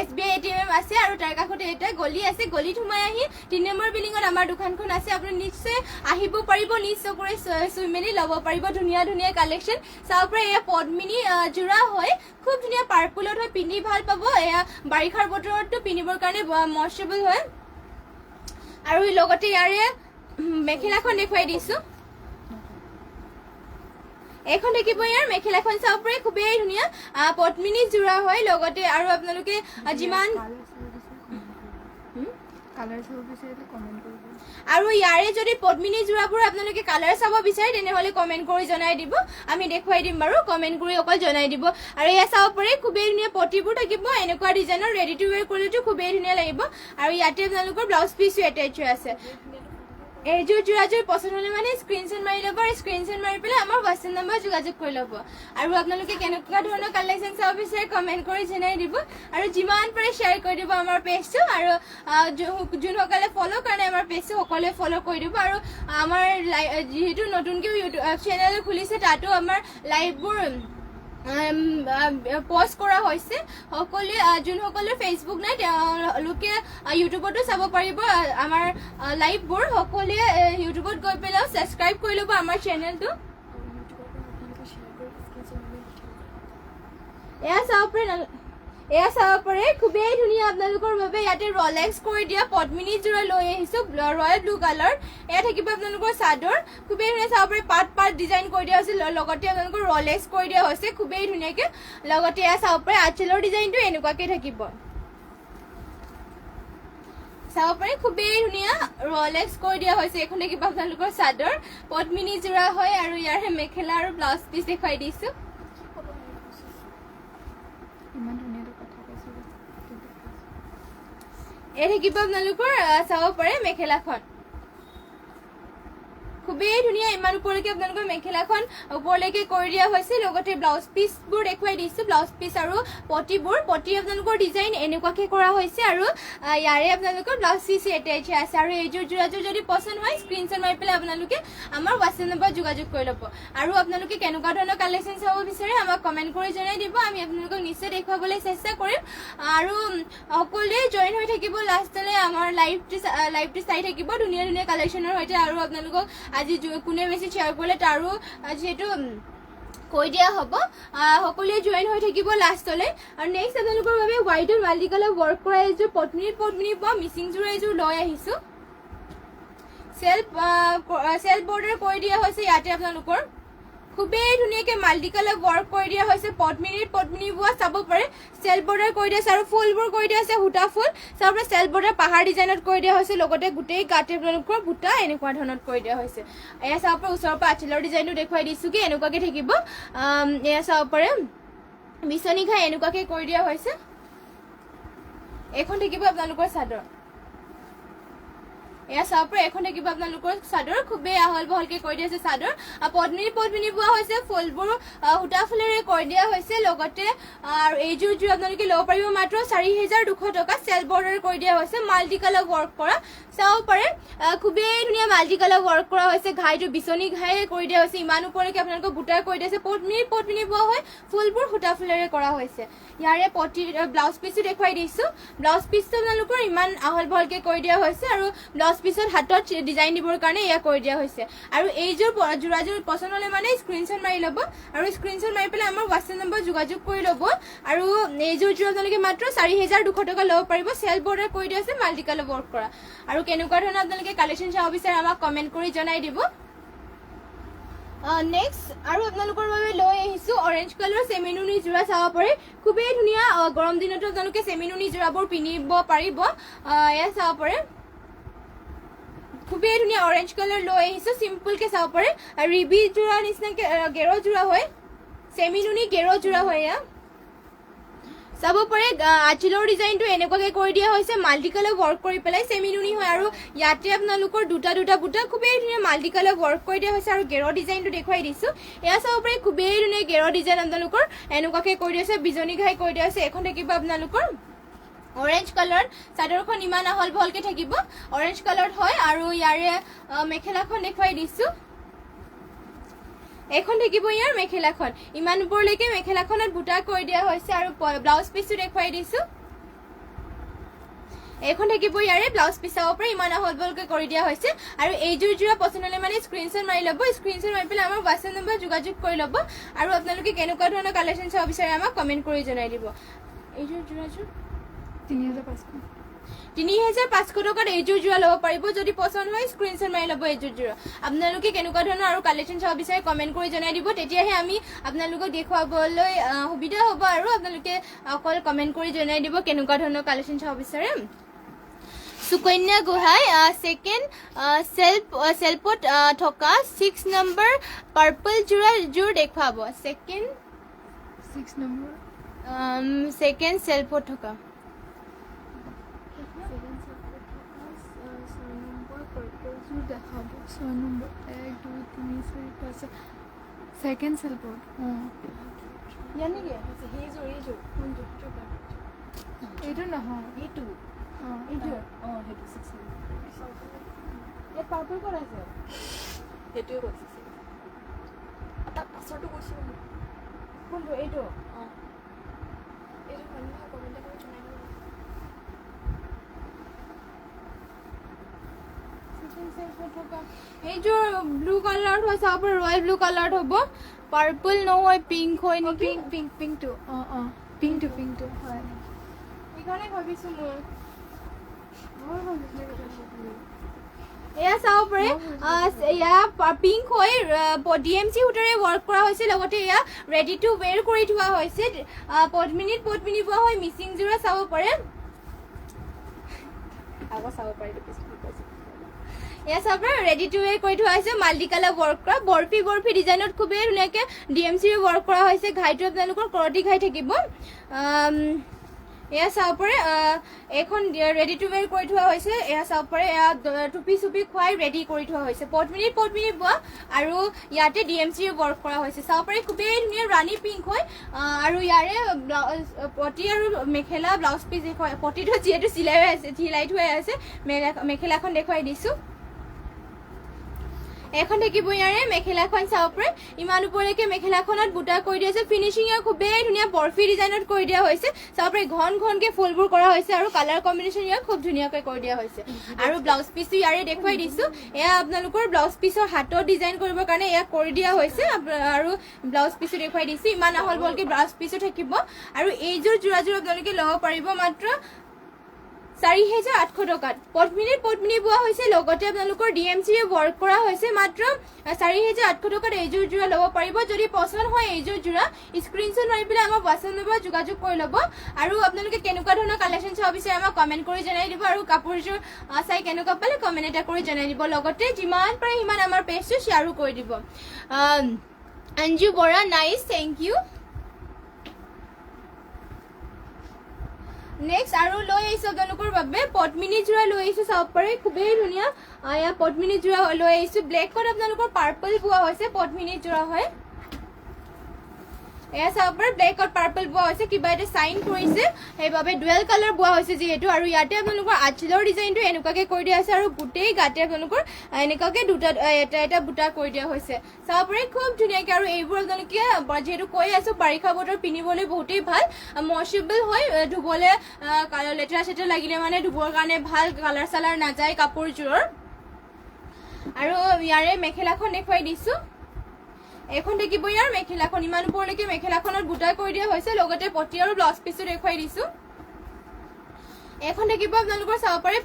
SBI ATM আছে আৰু তাৰ কাষতে এটা গলি আছে গলিত সোমাই আহি 3 নম্বৰ বিল্ডিঙত আমাৰ দোকানখন আছে আপুনি নিশ্চয় আহিব পাৰিব নিজ চকুৰে চুই মেলি ল'ব পাৰিব ধুনীয়া ধুনীয়া কালেকশ্যন চাব পাৰে এয়া পদ্মিনী জোৰা হয় খুব ধুনীয়া পাৰ্পলত হয় পিন্ধি ভাল পাব এয়া বাৰিষাৰ বতৰতো পিন্ধিবৰ কাৰণে মইশ্চাৰেবল হয় আৰু লগতে ইয়াৰে মেখেলাখন দেখুৱাই দিছো এখন দেখিব ইয়াৰ মেখেলাখন চাব পাৰে খুবেই ধুনীয়া পদ্মিনী জোৰা হয় লগতে আৰু আপোনালোকে যিমান কালাৰ চাব বিচাৰিলে কমেন্ট কৰিব আৰু ইয়াৰে যদি পদ্মিনী জোৰাবোৰ আপোনালোকে কালাৰ চাব বিচাৰে তেনেহলে কমেন্ট কৰি জনাই দিব আমি দেখুৱাই দিম বাৰু কমেন্ট কৰি অকল জনাই দিব আৰু এয়া চাব পাৰে খুবেই ধুনীয়া পটিবোৰ থাকিব এনেকুৱা ডিজাইনৰ ৰেডি টু ৱেৰ কৰিলেতো খুবেই ধুনীয়া লাগিব আৰু ইয়াতে আপোনালোকৰ ব্লাউজ পিছো এটাচ হৈ আছে এইযোৰ জোৰাযোৰ পছন্দ হলে মানে স্ক্ৰীনশ্বট মাৰি ল'ব আৰু স্ক্ৰীনশ্বট মাৰি পেলাই আমাৰ হোৱাটছএপ নম্বৰ যোগাযোগ কৰি ল'ব আৰু আপোনালোকে কেনেকুৱা ধৰণৰ কালেকশ্যন চাব বিচাৰে কমেন্ট কৰি জনাই দিব আৰু যিমান পাৰে শ্বেয়াৰ কৰি দিব আমাৰ পেজটো আৰু যোনসকলে ফ'ল' কাৰণে আমাৰ পেজটো সকলোৱে ফ'ল' কৰি দিব আৰু আমাৰ যিহেতু নতুনকৈ ইউটিউব চেনেল খুলিছে তাতো আমাৰ লাইভবোৰ পোষ্ট কৰা হৈছে সকলোৱে যোনসকলে ফেচবুক নাই তেওঁলোকে ইউটিউবতো চাব পাৰিব আমাৰ লাইভবোৰ সকলোৱে ইউটিউবত গৈ পেলাই ছাবস্ক্ৰাইব কৰি ল'ব আমাৰ চেনেলটো এয়া চাব পাৰে খুবেই ধুনীয়া আপোনালোকৰ বাবে ইয়াতে ৰলেক্স কৰি দিয়া পদ্মিনী জোৰা লৈ আহিছো ৰয়েল ব্লু কালাৰ এয়া থাকিব আপোনালোকৰ চাদৰ খুবেই ধুনীয়া চাব পাৰে পাত ডিজাইন কৰি দিয়া হৈছে লগতে আপোনালোকৰ ৰলেক্স কৰি দিয়া হৈছে খুবেই ধুনীয়াকে লগতে এয়া চাব পাৰে আঁচলৰ ডিজাইনটো এনেকুৱাকে থাকিব চাব পাৰে খুবেই ধুনীয়া ৰলেক্স কৰি দিয়া হৈছে এখন থাকিব আপোনালোকৰ চাদৰ পদ্মিনী জোৰা হয় আৰু ইয়াৰে মেখেলা আৰু ব্লাউজ পিচ দেখুৱাই দিছো ইমান ধুনীয়া কথা কৈছে এই থাকিব আপোনালোকৰ চাব পাৰে মেখেলাখন খুবেই ধুনীয়া ইমান ওপৰলৈকে আপোনালোকৰ মেখেলাখন ওপৰলৈকে কৰি দিয়া হৈছে লগতে ব্লাউজ পিচবোৰ দেখুৱাই দিছো ব্লাউজ পিচ আৰু পটি আপোনালোকৰ ডিজাইন এনেকুৱাকে কৰা হৈছে আৰু ইয়াৰে আপোনালোকৰ ব্লাউজ পিচ এটাচ আছে আৰু এইযোৰ জোৰাযোৰ যদি পছন্দ হয় স্ক্ৰীনশ্বট মাৰি পেলাই আপোনালোকে আমাৰ হোৱাটছএপ নম্বৰ যোগাযোগ কৰি ল'ব আৰু আপোনালোকে কেনেকুৱা ধৰণৰ কালেকশ্যন চাব বিচাৰে আমাক কমেন্ট কৰি জনাই দিব আমি আপোনালোকক নিশ্চয় দেখুৱাবলৈ চেষ্টা কৰিম আৰু সকলোৱে জইন হৈ থাকিব লাষ্টলৈ আমাৰ লাইভটো চাই থাকিব ধুনীয়া ধুনীয়া কালেকশ্যনৰ সৈতে আৰু আপোনালোকক আজি কোনে বেছি শ্বেয়াৰ কৰিলে তাৰো যিহেতু কৈ দিয়া হ'ব সকলোৱে জইন হৈ থাকিব লাষ্টলৈ আৰু নেক্সট আপোনালোকৰ বাবে হোৱাইটৰ মাল্টি কালাৰ ৱৰ্ক কৰা এযোৰ পদ্মিনী পোৱা মিচিং জোৰ এযোৰ লৈ আহিছো চেল্ফ বৰ্ডাৰ কৰি দিয়া হৈছে ইয়াতে আপোনালোকৰ খুবেই ধুনীয়াকে মাল্টি কালাৰ ৱৰ্ক কৰি দিয়া হৈছে পদ্মিনী বোৱা চাব পাৰে চেল্ফ বৰ্ডাৰ কৰি দিয়া আছে আৰু ফুলবোৰ কৰি দিয়া আছে সূতা ফুল চাব পাৰে চেল্ফ বৰ্ডাৰ পাহাৰ ডিজাইনত কৰি দিয়া হৈছে লগতে গোটেই গাতে আপোনালোকৰ বুটা এনেকুৱা ধৰণত কৰি দিয়া হৈছে এয়া চাব পাৰে ওচৰৰ পৰা আঁচলৰ ডিজাইনটো দেখুৱাই দিছো কি এনেকুৱাকে থাকিব এয়া চাব পাৰে বিচনী ঘাই এনেকুৱাকে কৰি দিয়া হৈছে এখন থাকিব আপোনালোকৰ চাদৰ এয়া চাব পাৰে এখন থাকিব আপোনালোকৰ চাদৰ খুবেই আহল বহলকে কৰি দিয়া হৈছে চাদৰ পদ্মিনী বোৱা হৈছে ফুলবোৰ সূতা ফুলেৰে কৰি দিয়া হৈছে লগতে এইযোৰ জোৰ আপোনালোকে ল'ব পাৰিব মাত্ৰ 4200 টকা চেল্ফ বৰ্ডাৰ কৰি দিয়া হৈছে মাল্টি কালাৰ ৱৰ্ক কৰা চাব পাৰে খুবেই ধুনীয়া মাল্টি কালাৰ ৱৰ্ক কৰা হৈছে ঘাইটো বিচনী ঘাইৰে কৰি দিয়া হৈছে ইমান ওপৰলৈকে আপোনালোকক বুটাৰ কৰি দিয়া হৈছে পদ্মিনী বোৱা হয় ফুলবোৰ সূতা ফুলেৰে কৰা হৈছে ইয়াৰে ব্লাউজ পিচো দেখুৱাই দিছো ব্লাউজ পিচটো আপোনালোকৰ ইমান আহল বহলকে কৰি দিয়া হৈছে আৰু ব্লাউজ পিছত হাতত ডিজাইন দিবৰ কাৰণে এয়া কৰি দিয়া হৈছে আৰু এইযোৰ জোৰাযোৰ পছন্দ হলে মানে স্ক্ৰীনশ্বট মাৰি ল'ব আৰু স্ক্ৰীনশ্বট মাৰি পেলাই আমাৰ হোৱাটছএপ নম্বৰ যোগাযোগ কৰি ল'ব আৰু এইযোৰ আপোনালোকে মাত্ৰ 4200 টকা ল'ব পাৰিব চেল্ফ বৰ্ডাৰ কৰি দিয়া হৈছে মাল্টি কালাৰ ৱৰ্ক কৰা আৰু কেনেকুৱা ধৰণৰ আপোনালোকে কালেকশ্যন চাব বিচাৰে আমাক কমেন্ট কৰি জনাই দিব নেক্সট আৰু আপোনালোকৰ বাবে লৈ আহিছো অৰেঞ্জ কালাৰ চেমিনুনি জোৰা চাব পাৰে খুবেই ধুনীয়া গৰম দিনতো আপোনালোকে চেমিনুনি জোৰাবোৰ পিন্ধিব পাৰিব এয়া চাব পাৰে খুবেই ধুনীয়া অৰেঞ্জ কালাৰ লৈ আহিছো চিম্পলকে চাব পাৰে ৰিবি জোৰা নিচিনাকে গেৰ জোৰা হয় চেমিনুনি গেৰ জোৰা হয় এয়া চাব পাৰে আঁচলৰ ডিজাইনটো এনেকুৱাকে কৰি দিয়া হৈছে মাল্টি কালাৰ ৱৰ্ক কৰি পেলাই চেমিনুনি হয় আৰু ইয়াতে আপোনালোকৰ দুটা বুটা খুবেই ধুনীয়া মাল্টি কালাৰ ৱৰ্ক কৰি দিয়া হৈছে আৰু গেৰ ডিজাইনটো দেখুৱাই দিছো এয়া চাব পাৰে খুবেই ধুনীয়া গেৰ ডিজাইন আপোনালোকৰ এনেকুৱাকে কৰি দিয়া হৈছে বিজনী ঘাই কৰি দিয়া হৈছে এখন থাকিব আপোনালোকৰ অৰেঞ্জ কালাৰ চাদৰখন ইমান আহল বহলকে থাকিব অৰেঞ্জ কালাৰ হয় আৰু ইয়াৰে মেখেলাখন দেখুৱাই দিছো এখন থাকিব ইয়াৰ মেখেলাখন ইমান ওপৰলৈকে মেখেলাখনত বুটা কৰি দিয়া হৈছে আৰু ব্লাউজ পিচটো দেখুৱাই দিছো এখন থাকিব ইয়াৰে ব্লাউজ পিচ চাব পাৰে ইমান আহল বহলকৈ কৰি দিয়া হৈছে আৰু এইযোৰ যোৰা পচন্দ হ'লে মানে স্ক্ৰীনশ্বট মাৰি ল'ব স্ক্ৰীনশ্বট মাৰি পেলাই আমাৰ হোৱাটছএপ নম্বৰ যোগাযোগ কৰি ল'ব আৰু আপোনালোকে কেনেকুৱা ধৰণৰ কালেকশ্যন চাব বিচাৰে আমাক কমেণ্ট কৰি জনাই দিব এইযোৰ যোৰাযোৰ 3500 3,500 টকাত এইযোৰ যোৰা ল'ব পাৰিব যদি পচন্দ হয় স্ক্ৰীনশ্বট মাৰি ল'ব এইযোৰ যোৰা আপোনালোকে কেনেকুৱা ধৰণৰ আৰু কালেকশ্যন চাব বিচাৰে কমেণ্ট কৰি জনাই দিব তেতিয়াহে আমি আপোনালোকক দেখুৱাবলৈ সুবিধা হ'ব আৰু আপোনালোকে অকল কমেণ্ট কৰি জনাই দিব কেনেকুৱা ধৰণৰ কালেকশ্যন চাব বিচাৰে সুকন্যা গোহাঁই সেকেন্ড সেলফত থকা 6 নম্বৰ পাৰ্পল যোৰ দেখুৱাব সেকেন্ড 6 নম্বৰ সেলফত থকা 6 নম্বৰ 1 2 3 4 5 সেকেন্ড সেলফত ইয়ানি গে এইযোৰ কোনটো এইটো নহয় এইটো এইটো সেইটো 6 এই পাৰ্পল ক'ত আছে সেইটোৱে কৈছে তাৰ পাছৰটো কৈছে কোনটো এইটো এইটো মানুহে কমেণ্ট কৰি জনাই দিব এইযোৰ ব্লু কালাৰত হয় চাব পাৰে ৰয়েল ব্লু কালাৰত হ'ব পাৰ্পল নহয় পিংক হয় নেকি পিংকটো পিংকটো হয় সেইকাৰণে ভাবিছোঁ এয়া চাব পাৰে এয়া পিংক হয় DMC সূতাৰে ৱৰ্ক কৰা হৈছে লগতে এয়া ৰেডি টু ৱেৰ কৰি থোৱা হৈছে পদ্মিনীত পোৱা হয় মিচিং যোৰা চাব পাৰে আকৌ চাব পাৰে এয়া চাব পাৰে ৰেডি টু ৱেৰ কৰি থোৱা হৈছে মাল্টি কালাৰ ৱৰ্ক কৰা বৰফি ডিজাইনত খুবেই ধুনীয়াকৈ DMC ৱৰ্ক কৰা হৈছে ঘাইটো আপোনালোকৰ কৰতি ঘাই থাকিব এয়া চাব পাৰে এখন ৰেডি টু ৱেৰ কৰি থোৱা হৈছে এয়া চাব পাৰে এয়া টুপি চুপি খুৱাই ৰেডি কৰি থোৱা হৈছে পদ্মিনীত বোৱা আৰু ইয়াতে DMC ৱৰ্ক কৰা হৈছে চাব পাৰে খুবেই ধুনীয়া ৰাণী পিংক হয় আৰু ইয়াৰে পটি আৰু মেখেলা ব্লাউজ পিচ দেখুৱাই পটিটো যিহেতু চিলাই থোৱাই আছে মেখেলাখন দেখুৱাই দিছোঁ এখন থাকিব ইয়াৰে মেখেলাখন চাব পাৰে ইমান ওপৰলৈকে মেখেলাখনত বুটা কৰি দিয়া হৈছে ফিনিচিং খুবেই ধুনীয়া বৰফি ডিজাইনত কৰি দিয়া হৈছে চাব পাৰে ঘনকৈ ফুলবোৰ কৰা হৈছে আৰু কালাৰ কম্বিনেশ্যন ইয়াক খুব ধুনীয়াকৈ কৰি দিয়া হৈছে আৰু ব্লাউজ পিচটো ইয়াৰে দেখুৱাই দিছোঁ এয়া আপোনালোকৰ ব্লাউজ পিচৰ হাতত ডিজাইন কৰিবৰ কাৰণে ইয়াক কৰি দিয়া হৈছে আৰু ব্লাউজ পিচটো দেখুৱাই দিছোঁ ইমান আহল বহলকৈ ব্লাউজ পিচো থাকিব আৰু এইযোৰ যোৰাযোৰ আপোনালোকে ল'ব পাৰিব মাত্ৰ 4,800 টকাত পদ্মিনীত বোৱা হৈছে লগতে আপোনালোকৰ DMC ৱৰ্ক কৰা হৈছে মাত্ৰ 4,800 টকাত এইযোৰ যোৰা ল'ব পাৰিব যদি পচন্দ হয় এইযোৰ যোৰা স্ক্ৰীনশ্বট মাৰি পেলাই আমাৰ হোৱাটছএপ নম্বৰ যোগাযোগ কৰি ল'ব আৰু আপোনালোকে কেনেকুৱা ধৰণৰ কালেকশ্যন চাব বিচাৰে আমাক কমেণ্ট কৰি জনাই দিব আৰু কাপোৰযোৰ চাই কেনেকুৱা পালে কমেণ্ট এটা কৰি জনাই দিব লগতে যিমান পাৰে সিমান আমাৰ পেজটো শ্বেয়াৰো কৰি দিব Anju Bora nice thank you next আৰু লৈ আহিছোঁ আপোনালোকৰ বাবে পদ্মিনী যোৰা লৈ আহিছোঁ চাব পাৰে খুবেই ধুনীয়া এয়া পদ্মিনী যোৰা লৈ আহিছোঁ ব্লেকত আপোনালোকৰ পাৰ্পল বোৱা হৈছে পদ্মিনী যোৰা হয় এয়া চাব পাৰে ব্লেকত পাৰ্পল বোৱা হৈছে কিবা এটা চাইন কৰিছে সেইবাবে ডুৱেল কালাৰ বোৱা হৈছে যিহেতু আৰু ইয়াতে আপোনালোকৰ আঁচলৰ ডিজাইনটো এনেকুৱাকৈ কৰি দিয়া হৈছে আৰু গোটেই গাতে আপোনালোকৰ এনেকুৱাকৈ এটা বুটা কৰি দিয়া হৈছে চাব পাৰে খুব ধুনীয়াকৈ আৰু এইবোৰ আপোনালোকে যিহেতু কৈ আছোঁ বাৰিষা বতৰ পিন্ধিবলৈ বহুতেই ভাল মচেবল হয় ধুবলৈ লেতেৰা চেতেৰা লাগিলে মানে ধুবৰ কাৰণে ভাল কালাৰ চালাৰ নাযায় কাপোৰযোৰৰ আৰু ইয়াৰে মেখেলাখন দেখুৱাই দিছোঁ এখন থাকিব ইয়াৰ মেখেলাখন ইমান ওপৰলৈকে মেখেলাখনত বুটা কৰি দিয়া হৈছে লগতে পটি আৰু ব্লাউজ পিচো দেখুৱাই দিছোঁ এখন থাকিব আপোনালোকৰ চাব পাৰে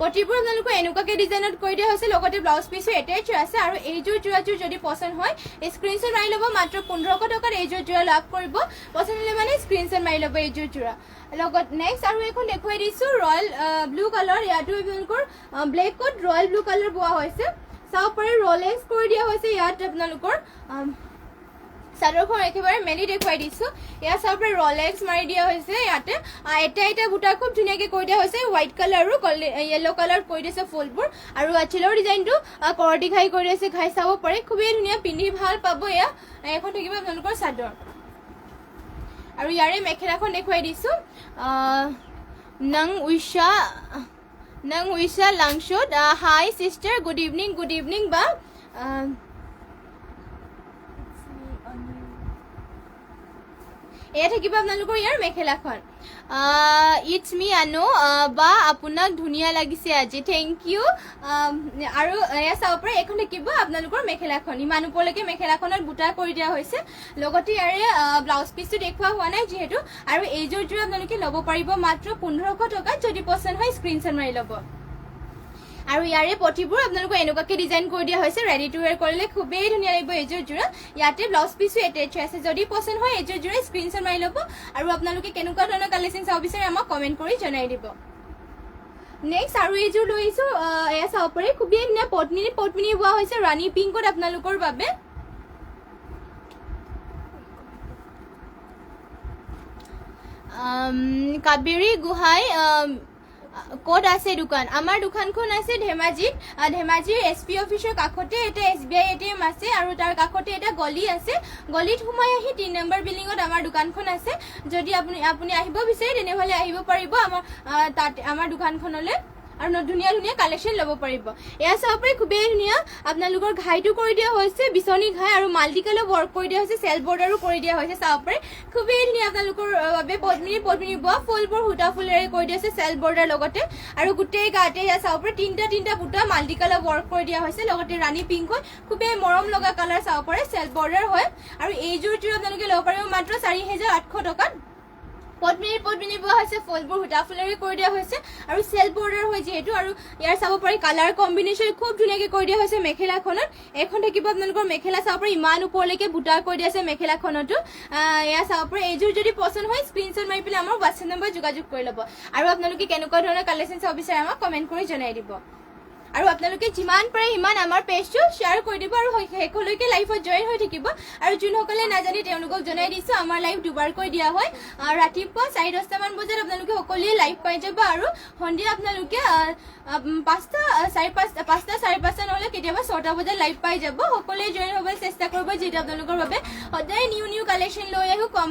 পটিবোৰ আপোনালোকৰ এনেকুৱাকৈ ডিজাইনত কৰি দিয়া হৈছে লগতে ব্লাউজ পিচো এটাচ আছে আৰু এইযোৰ যোৰাযোৰ যদি পচন্দ হয় স্ক্ৰীনশ্বট মাৰি ল'ব মাত্ৰ 1500 টকাত এইযোৰ যোৰা লাভ কৰিব পচন্দ হ'লে মানে স্ক্ৰীনশ্বট মাৰি ল'ব এইযোৰ যোৰা লগত নেক্সট আৰু এখন দেখুৱাই দিছোঁ ৰয়েল ব্লু কালাৰ ইয়াতো আপোনালোকৰ ব্লেকত ৰয়েল ব্লু কালাৰ বোৱা হৈছে চাব পাৰে ৰলেক্স কৰি দিয়া হৈছে ইয়াত আপোনালোকৰ চাদৰখন একেবাৰে মেলি দেখুৱাই দিছোঁ এয়া চাব পাৰে ৰলেক্স মাৰি দিয়া হৈছে ইয়াতে এটা বুটা খুব ধুনীয়াকৈ কৰি দিয়া হৈছে হোৱাইট কালাৰ আৰু য়েল্ল' কালাৰ কৰি দিছে ফুলবোৰ আৰু আঁচলৰ ডিজাইনটো কৰতি ঘাই কৰি দিছে ঘাই চাব পাৰে খুবেই ধুনীয়া পিন্ধি ভাল পাব এয়া এখন থাকিব আপোনালোকৰ চাদৰ আৰু ইয়াৰে মেখেলাখন দেখুৱাই দিছোঁ নং উইশা লাংশুত হাই সিস্টাৰ গুড ইভিনিং বা এয়া থাকিব আপোনালোকৰ ইয়াৰ মেখেলাখন ইটছ মি আনো বা আপোনাক ধুনীয়া লাগিছে আজি থেংক ইউ আৰু এয়া চাব পাৰে এইখন থাকিব আপোনালোকৰ মেখেলাখন ইমান ওপৰলৈকে মেখেলাখনত বুটা কৰি দিয়া হৈছে লগতে ইয়াৰে ব্লাউজ পিচটো দেখুওৱা হোৱা নাই যিহেতু আৰু এইযোৰ যোৰ আপোনালোকে ল'ব পাৰিব মাত্ৰ 1500 টকাত যদি পচন্দ হয় স্ক্ৰীনশ্বট মাৰি ল'ব আৰু ইয়াৰে পটিবোৰ আপোনালোকক এনেকুৱাকে ডিজাইন কৰি দিয়া হৈছে ৰেডি টু ৱেৰ কৰিলে খুবেই ধুনীয়া লাগিব এইযোৰ যোৰা ইয়াতে ব্লাউজ পিচো এটেচ আছে যদি পচন্দ হয় এইযোৰ যোৰা স্ক্ৰীনশ্বট মাৰি ল'ব আৰু আপোনালোকে কেনেকুৱা ধৰণৰ কালেকশ্যন চাব বিচাৰে আমাক কমেণ্ট কৰি জনাই দিব নেক্সট আৰু এইযোৰ লৈ আহিছো এয়া চাব পাৰে খুবেই ধুনীয়া পদ্মিনী বোৱা হৈছে ৰাণী পিংকত আপোনালোকৰ বাবে কাবেৰী গোহাঁই ক'ত আছে দোকান আমাৰ দোকানখন আছে ধেমাজিৰ এছপি অফিচৰ কাষতে এটা SBI ATM আছে আৰু তাৰ কাষতে এটা গলি আছে গলিত সোমাই আহি 3 নম্বৰ বিল্ডিঙত আমাৰ দোকানখন আছে যদি আপুনি আহিব বিচাৰে তেনেহ'লে আহিব পাৰিব আমাৰ দোকানখনলৈ আৰু ধুনীয়া ধুনীয়া কালেকশ্যন ল'ব পাৰিব এয়া চাব পাৰি খুবেই ধুনীয়া আপোনালোকৰ ঘাইটো কৰি দিয়া হৈছে বিচনী ঘাই আৰু মাল্টি কালাৰ ৱৰ্ক কৰি দিয়া হৈছে চেল বৰ্ডাৰো কৰি দিয়া হৈছে চাব পাৰি খুবেই ধুনীয়া আপোনালোকৰ বাবে পদ্মিনী বোৱা ফুলবোৰ সূতা ফুলেৰে কৰি দিয়া হৈছে চেল বৰ্ডাৰ লগতে আৰু গোটেই গাতে এয়া চাব পাৰি তিনিটা বুটা মাল্টি কালাৰ ৱৰ্ক কৰি দিয়া হৈছে লগতে ৰাণী পিংক হয় খুবেই মৰম লগা কালাৰ চাব পাৰে চেল বৰ্ডাৰ হয় আৰু এইযোৰ আপোনালোকে ল'ব পাৰিব মাত্ৰ 4800 টকাত পদ্মিনী বোৱা হৈছে ফুলবোৰ সূতা ফুলেৰে কৰি দিয়া হৈছে আৰু চেল বৰ্ডাৰ হয় যিহেতু আৰু ইয়াৰ চাব পাৰি কালাৰ কম্বিনেশ্যন খুব ধুনীয়াকৈ কৰি দিয়া হৈছে মেখেলাখনত এখন থাকিব আপোনালোকৰ মেখেলা চাব পাৰি ইমান ওপৰলৈকে বুটা কৰি দিয়া আছে মেখেলাখনতো এয়া চাব পাৰি এইযোৰ যদি পচন্দ হয় স্ক্ৰীনশ্বট মাৰি পেলাই আমাৰ হোৱাটছএপ নম্বৰ যোগাযোগ কৰি ল'ব আৰু আপোনালোকে কেনেকুৱা ধৰণৰ কালেকশ্যন চাব বিচাৰে আমাক কমেণ্ট কৰি জনাই দিব আৰু আপোনালোকে যিমান পাৰে সিমান আমাৰ পেজটো শ্বেয়াৰ কৰি দিব আৰু শেষলৈকে লাইভত জইন হৈ থাকিব আৰু যোনসকলে নাজানে তেওঁলোকক জনাই দিছোঁ আমাৰ লাইভ দুবাৰকৈ দিয়া হয় ৰাতিপুৱা 10:30 মান বজাত আপোনালোকে সকলোৱে লাইভ পাই যাব আৰু সন্ধিয়া আপোনালোকে 5টা 5:30 নহ'লে কেতিয়াবা 6টা বজাত লাইভ পাই যাব সকলোৱে জইন হ'বলৈ চেষ্টা কৰিব যিহেতু আপোনালোকৰ বাবে সদায় নিউ কালেকশ্যন লৈ আহোঁ কম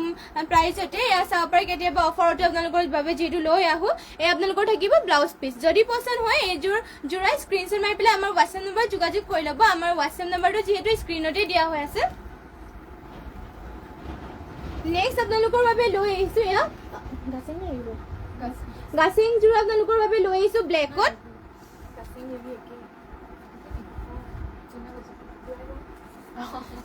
প্ৰাইচতে এয়া চাব পাৰি কেতিয়াবা অফাৰতে আপোনালোকৰ বাবে যিহেতু লৈ আহোঁ এই আপোনালোকৰ থাকিব ব্লাউজ পিচ যদি পচন্দ হয় এইযোৰ যোৰা স্ক্ৰীনশ্বট মাৰি পেলাই আমাৰ হোৱাটছএপ নম্বৰ যোগাযোগ কৰি ল'ব আমাৰ হোৱাটছএপ নম্বৰটো যিহেতু স্ক্ৰীনতে দিয়া হৈ আছে নেক্সট আপোনালোকৰ বাবে লৈ আহিছোঁ এয়া গাছিং যোৰ আপোনালোকৰ বাবে লৈ আহিছোঁ ব্লেকত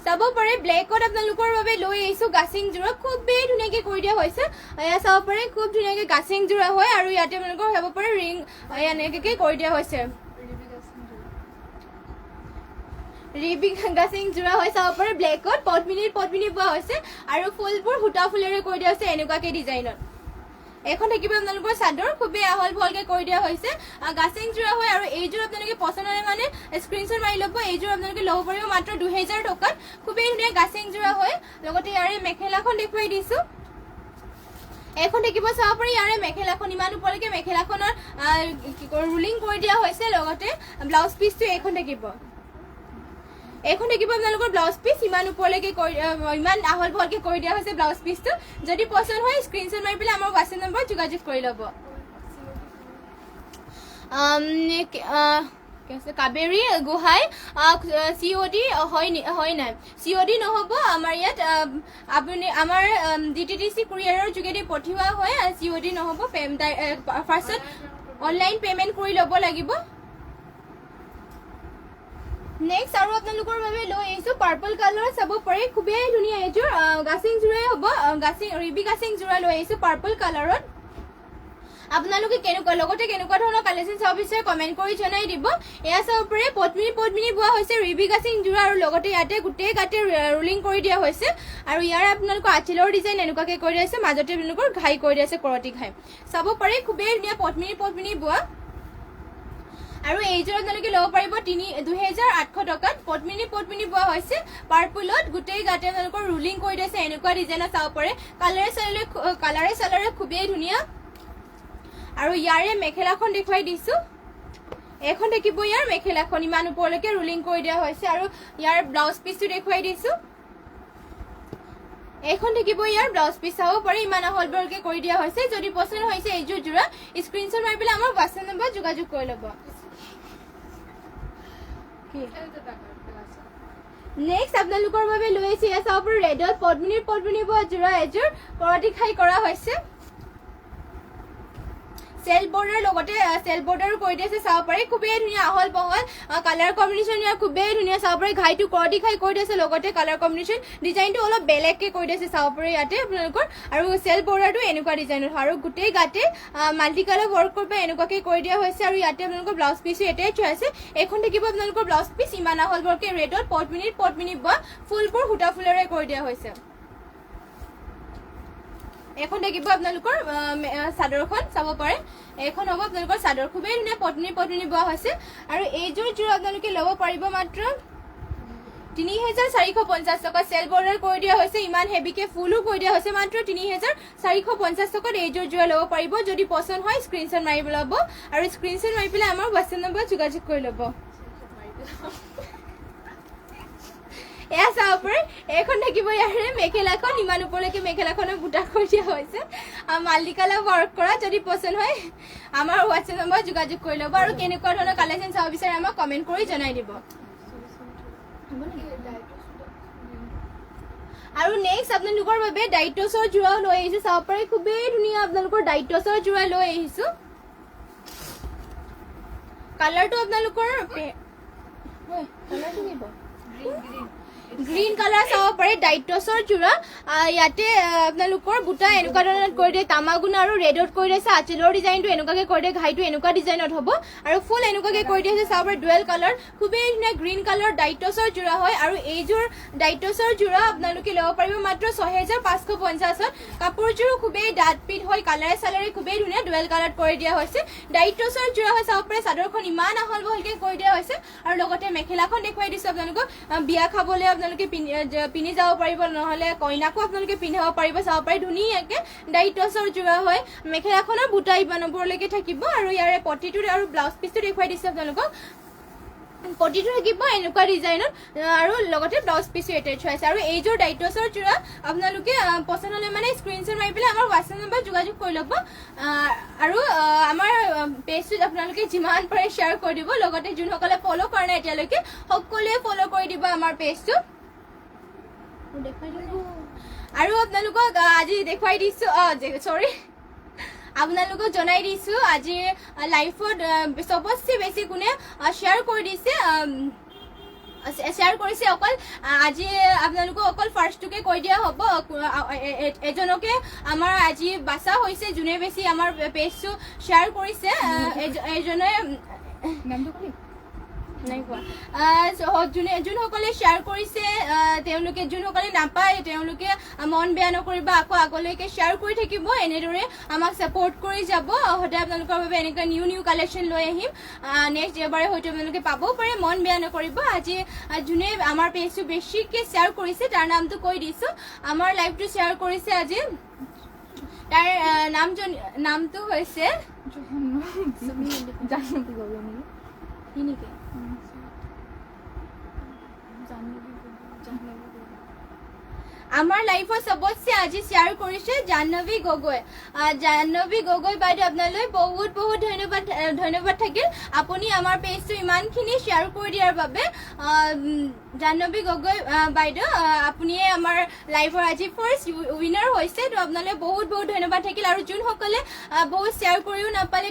চাব পাৰে ব্লেকত আপোনালোকৰ বাবে লৈ আহিছোঁ গাছিং যোৰা খুবেই ধুনীয়াকৈ কৰি দিয়া হৈছে এয়া চাব পাৰে খুব ধুনীয়াকৈ গাছিং যোৰা হয় আৰু ইয়াতে আপোনালোকৰ চাব পাৰে ৰিং এনেকৈ কৰি দিয়া হৈছে ৰিবি গাছিং যোৰা হৈ চাব পাৰে ব্লেকত পদ্মিনী বোৱা হৈছে আৰু ফুলবোৰ সূতা ফুলেৰে কৰি দিয়া হৈছে এনেকুৱাকৈ ডিজাইনত এখন থাকিব আপোনালোকৰ চাদৰ খুবেই আহল বহলকৈ কৰি দিয়া হৈছে গাছিং যোৰা হয় আৰু এইযোৰ আপোনালোকে পচন্দ হ'লে মানে স্ক্ৰীনশ্বট মাৰি ল'ব এইযোৰ আপোনালোকে ল'ব পাৰিব মাত্ৰ 2000 টকাত খুবেই ধুনীয়া গাছিং যোৰা হয় লগতে ইয়াৰে মেখেলাখন দেখুৱাই দিছোঁ এখন থাকিব চাব পাৰি ইয়াৰে মেখেলাখন ইমান ওপৰলৈকে মেখেলাখনৰ ৰুলিং কৰি দিয়া হৈছে লগতে ব্লাউজ পিচটো এইখন থাকিব আপোনালোকৰ ব্লাউজ পিচ ইমান ওপৰলৈকে ইমান আহল বহলকৈ কৰি দিয়া হৈছে ব্লাউজ পিচটো যদি পচন্দ হয় স্ক্ৰীনশ্বট মাৰি পেলাই আমাৰ হোৱাটছএপ নম্বৰ যোগাযোগ কৰি ল'ব কাবেৰী গোহাঁই COD হয় নাই COD নহ'ব আমাৰ ইয়াত আপুনি আমাৰ DTDC কুৰিয়াৰৰ যোগেদি পঠিওৱা হয় COD নহ'ব ফাৰ্ষ্টত অনলাইন পে'মেণ্ট কৰি ল'ব লাগিব নেক্সট আৰু আপোনালোকৰ বাবে লৈ আহিছোঁ পাৰ্পল কালাৰ চাব পাৰে খুবেই ধুনীয়া এইযোৰ গাছিং যোৰাই হ'ব ৰিবি গাছিং যোৰা লৈ আহিছোঁ পাৰ্পল কালাৰত আপোনালোকে কেনেকুৱা ধৰণৰ কালেকশ্যন চাব বিচাৰে কমেণ্ট কৰি জনাই দিব এয়া চাব পাৰে পদ্মিনী বোৱা হৈছে ৰিবি গাছিং যোৰা আৰু লগতে ইয়াতে গোটেই গাতে ৰুলিং কৰি দিয়া হৈছে আৰু ইয়াৰ আপোনালোকৰ আঁচলৰ ডিজাইন এনেকুৱাকৈ কৰি দিয়া হৈছে মাজতে আপোনালোকৰ ঘাই কৰি দিয়া হৈছে কৰতি ঘাই চাব পাৰে খুবেই ধুনীয়া পদ্মিনী বোৱা আৰু এইযোৰ আপোনালোকে ল'ব পাৰিব 2800 টকাত পদ্মিনী বোৱা হৈছে পাৰ্পলত গোটেই গাতে আপোনালোকৰ ৰুলিং কৰি দিছে এনেকুৱা ডিজাইনত চাব পাৰে কালাৰে চালাৰে খুবেই ধুনীয়া আৰু ইয়াৰে মেখেলাখন দেখুৱাই দিছোঁ এখন থাকিব ইয়াৰ মেখেলাখন ইমান ওপৰলৈকে ৰুলিং কৰি দিয়া হৈছে আৰু ইয়াৰ ব্লাউজ পিচটো দেখুৱাই দিছোঁ এখন থাকিব ইয়াৰ ব্লাউজ পিচ চাব পাৰে ইমান আহল বহলকৈ কৰি দিয়া হৈছে যদি পচন্দ হৈছে এইযোৰ যোৰা স্ক্ৰীনশ্বট মাৰি পেলাই আমাৰ হোৱাটছএপ নম্বৰ যোগাযোগ কৰি ল'ব নেক্সট আপোনালোকৰ বাবে লৈ আহিছোঁ এয়া চাব পাৰি ৰেডত পদ্মিনী বোৱা যোৰা এযোৰ কৰতি খাই কৰা হৈছে সেল বৰ্ডাৰ লগতে সেল বৰ্ডাৰো কৰি দিছে চাব পাৰি খুবেই ধুনীয়া আহল বহল কালাৰ কম্বিনেশ্যন খুবেই ধুনীয়া চাব পাৰি ঘাইটো কৰতি খাই কৰি দিছে লগতে কালাৰ কম্বিনেশ্যন ডিজাইনটো অলপ বেলেগকে কৰি দিছে চাব পাৰি ইয়াতে আপোনালোকৰ আৰু সেল বৰ্ডাৰটো এনেকুৱা ডিজাইনৰ আৰু গোটেই গাতে মাল্টি কালাৰ ৱৰ্ক কৰি এনেকুৱাকে কৰি দিয়া হৈছে আৰু ইয়াতে আপোনালোকৰ ব্লাউজ পিছো এটাই থোৱা আছে এখন থাকিব আপোনালোকৰ ব্লাউজ পিচ ইমান আহল বহলকে ৰেডত পদ্মিনী বোৱা ফুলবোৰ সূতা ফুলেৰে কৰি দিয়া হৈছে এখন দেখিব আপোনালোকৰ চাদৰখন চাব পাৰে এখন হ'ব আপোনালোকৰ চাদৰ খুবেই ধুনীয়া পদ্মিনী বোৱা হৈছে আৰু এইযোৰ যোৰ আপোনালোকে ল'ব পাৰিব মাত্ৰ ৩,৪৫০ টকা সেল বৰ্ডাৰ কৰি দিয়া হৈছে ইমান হেভিকে ফুলো কৰি দিয়া হৈছে মাত্ৰ ৩,৪৫০ টকাত এইযোৰ যোৰা ল'ব পাৰিব যদি পছন্দ হয় স্ক্ৰীনশ্বট মাৰি ল'ব আৰু স্ক্ৰীনশ্বট মাৰি পেলাই আমাৰ হোৱাটছএপ নম্বৰত যোগাযোগ কৰি ল'ব এয়া চাব পাৰি এইখন থাকিব ইয়াৰে মেখেলাখন ইমান ওপৰলৈকে মেখেলাখনৰ বুটা কৰি দিয়া হৈছে মাল্টি কালাৰ ৱৰ্ক কৰা যদি পছন্দ হয় আমাৰ হোৱাটছএপ নম্বৰত যোগাযোগ কৰি ল'ব আৰু কেনেকুৱা ধৰণৰ কালেকশ্যন চাব বিচাৰে আমাক কমেণ্ট কৰি জনাই দিব আৰু নেক্সট আপোনালোকৰ বাবে ডাইটছৰ যোৰা লৈ আহিছো চাব পাৰি খুবেই ধুনীয়া আপোনালোকৰ ডাইটছৰ যোৰা লৈ আহিছো কালাৰটো আপোনালোকৰ কালাৰটো কি গ্ৰীণ কালাৰ চাব পাৰি ডাইটছৰ যোৰা ইয়াতে আপোনালোকৰ বুটা এনেকুৱা ধৰণৰ কৰি দিয়ে তামাগুণ আৰু ৰেডত কৰি দিছে আঁচলৰ ডিজাইনটো এনেকুৱাকে কৰি দিয়ে ঘাইটো এনেকুৱা ডিজাইনত হ'ব আৰু ফুল এনেকুৱাকে কৰি দিছে চাব পাৰি ডুৱেল কালাৰ খুবেই ধুনীয়া গ্ৰীণ কালাৰ ডাইটছৰ যোৰা হয় আৰু এইযোৰ ডাইটছৰ যোৰা আপোনালোকে ল'ব পাৰিব মাত্ৰ ৬,৫৫০ত কাপোৰযোৰো খুবেই ডাঠ পিঠ হয় কালাৰে চালাৰে খুবেই ধুনীয়া ডুৱেল কালাৰত কৰি দিয়া হৈছে ডাইটছৰ যোৰা হয় চাব পাৰি চাদৰখন ইমান আহল বহলকে কৰি দিয়া হৈছে আৰু লগতে মেখেলাখন দেখুৱাই দিছো আপোনালোকক বিয়া খাবলৈ আপোনালোকে পিন্ধি যাব পাৰিব নহলে কইনাকো আপোনালোকে পিন্ধাব পাৰিব চাব পাৰি ধুনীয়াকে ডাইটছৰ যোৰা হয় মেখেলাখনৰ বুটা ইমান ওপৰলৈকে থাকিব আৰু ইয়াৰে পটিটো আৰু ব্লাউজ পিচটো দেখুৱাই দিছো আপোনালোকক পটিটো থাকিব এনেকুৱা ডিজাইনত আৰু লগতে ব্লাউজ পিচো এটাই থোৱা আছে আৰু এইযোৰ ডাইটছৰ যোৰা আপোনালোকে পছন্দ হ'লে মানে স্ক্ৰীনশ্বট মাৰি পেলাই আমাৰ হোৱাটছএপ নম্বৰত যোগাযোগ কৰি ল'ব আৰু আমাৰ পেজটোত আপোনালোকে যিমান পাৰে শ্বেয়াৰ কৰি দিব লগতে যোনসকলে ফ'ল' কৰা নাই এতিয়ালৈকে সকলোৱে ফ'ল' কৰি দিব আমাৰ পেজটো আৰু আপোনালোকক আজি দেখুৱাই দিছো চৰি আপোনালোকক জনাই দিছো আজি লাইফত চবতছে বেছি কোনে শ্বেয়াৰ কৰি দিছে শ্বেয়াৰ কৰিছে অকল আজি আপোনালোকক অকল ফাৰ্ষ্টটোকে কৈ দিয়া হ'ব এজনকে আমাৰ আজি বাছা হৈছে যোনে বেছি আমাৰ পেজটো শ্বেয়াৰ কৰিছে এজনে নামটো কি নাই কোৱা যোনসকলে শ্বেয়াৰ কৰিছে তেওঁলোকে যোনসকলে নাপায় তেওঁলোকে মন বেয়া নকৰিবা আকৌ আগলৈকে শ্বেয়াৰ কৰি থাকিব এনেদৰে আমাক ছাপোৰ্ট কৰি যাব সদায় আপোনালোকৰ বাবে এনেকুৱা নিউ কালেকশ্যন লৈ আহিম নেক্সট এবাৰে হয়তো আপোনালোকে পাবও পাৰে মন বেয়া নকৰিব আজি যোনে আমাৰ পেজটো বেছিকৈ শ্বেয়াৰ কৰিছে তাৰ নামটো কৈ দিছোঁ আমাৰ লাইভটো শ্বেয়াৰ কৰিছে আজি তাৰ নামটো হৈছে আমাৰ লাইফত সবতছে আজি শ্বেয়াৰ কৰিছে জাহ্নৱী গগৈ বাইদেউ আপোনালৈ বহুত ধন্যবাদ থাকিল আপুনি আমাৰ পেজটো ইমানখিনি শ্বেয়াৰ কৰি দিয়াৰ বাবে জাহ্নৱী গগৈ বাইদেউ আপুনিয়ে আমাৰ লাইভৰ আজি ফাৰ্ষ্ট উইনাৰ হৈছে তো আপোনালৈ বহুত ধন্যবাদ থাকিল আৰু যোনসকলে বহুত শ্বেয়াৰ কৰিও নাপালে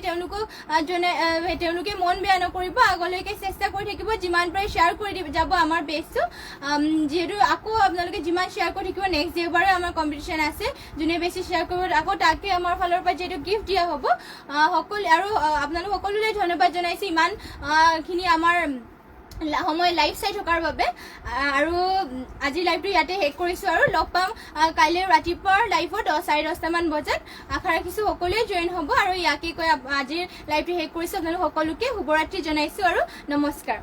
তেওঁলোকে মন বেয়া নকৰিব আগলৈকে চেষ্টা কৰি থাকিব যিমান পাৰে শ্বেয়াৰ কৰি যাব আমাৰ পেজটো যিহেতু আকৌ আপোনালোকে যিমান শ্বেয়াৰ কৰি থাকিব নেক্সট ডেবাৰে আমাৰ কম্পিটিশ্যন আছে যোনে বেছি শ্বেয়াৰ কৰিব আকৌ তাকে আমাৰ ফালৰ পৰা যিহেতু গিফ্ট দিয়া হ'ব সকলো আৰু আপোনালোক সকলোলৈ ধন্যবাদ জনাইছোঁ ইমানখিনি আমাৰ সময় লাইভ চাই থকাৰ বাবে আৰু আজি লাইভটো ইয়াতে শেষ কৰিছোঁ আৰু লগ পাম কাইলৈ ৰাতিপুৱাৰ লাইভত 10:30মান বজাত আশা ৰাখিছোঁ সকলোৱে জইন হ'ব আৰু ইয়াকে কৈ আজিৰ লাইভটো শেষ কৰিছোঁ আপোনালোক সকলোকে শুভৰাত্ৰি জনাইছোঁ আৰু নমস্কাৰ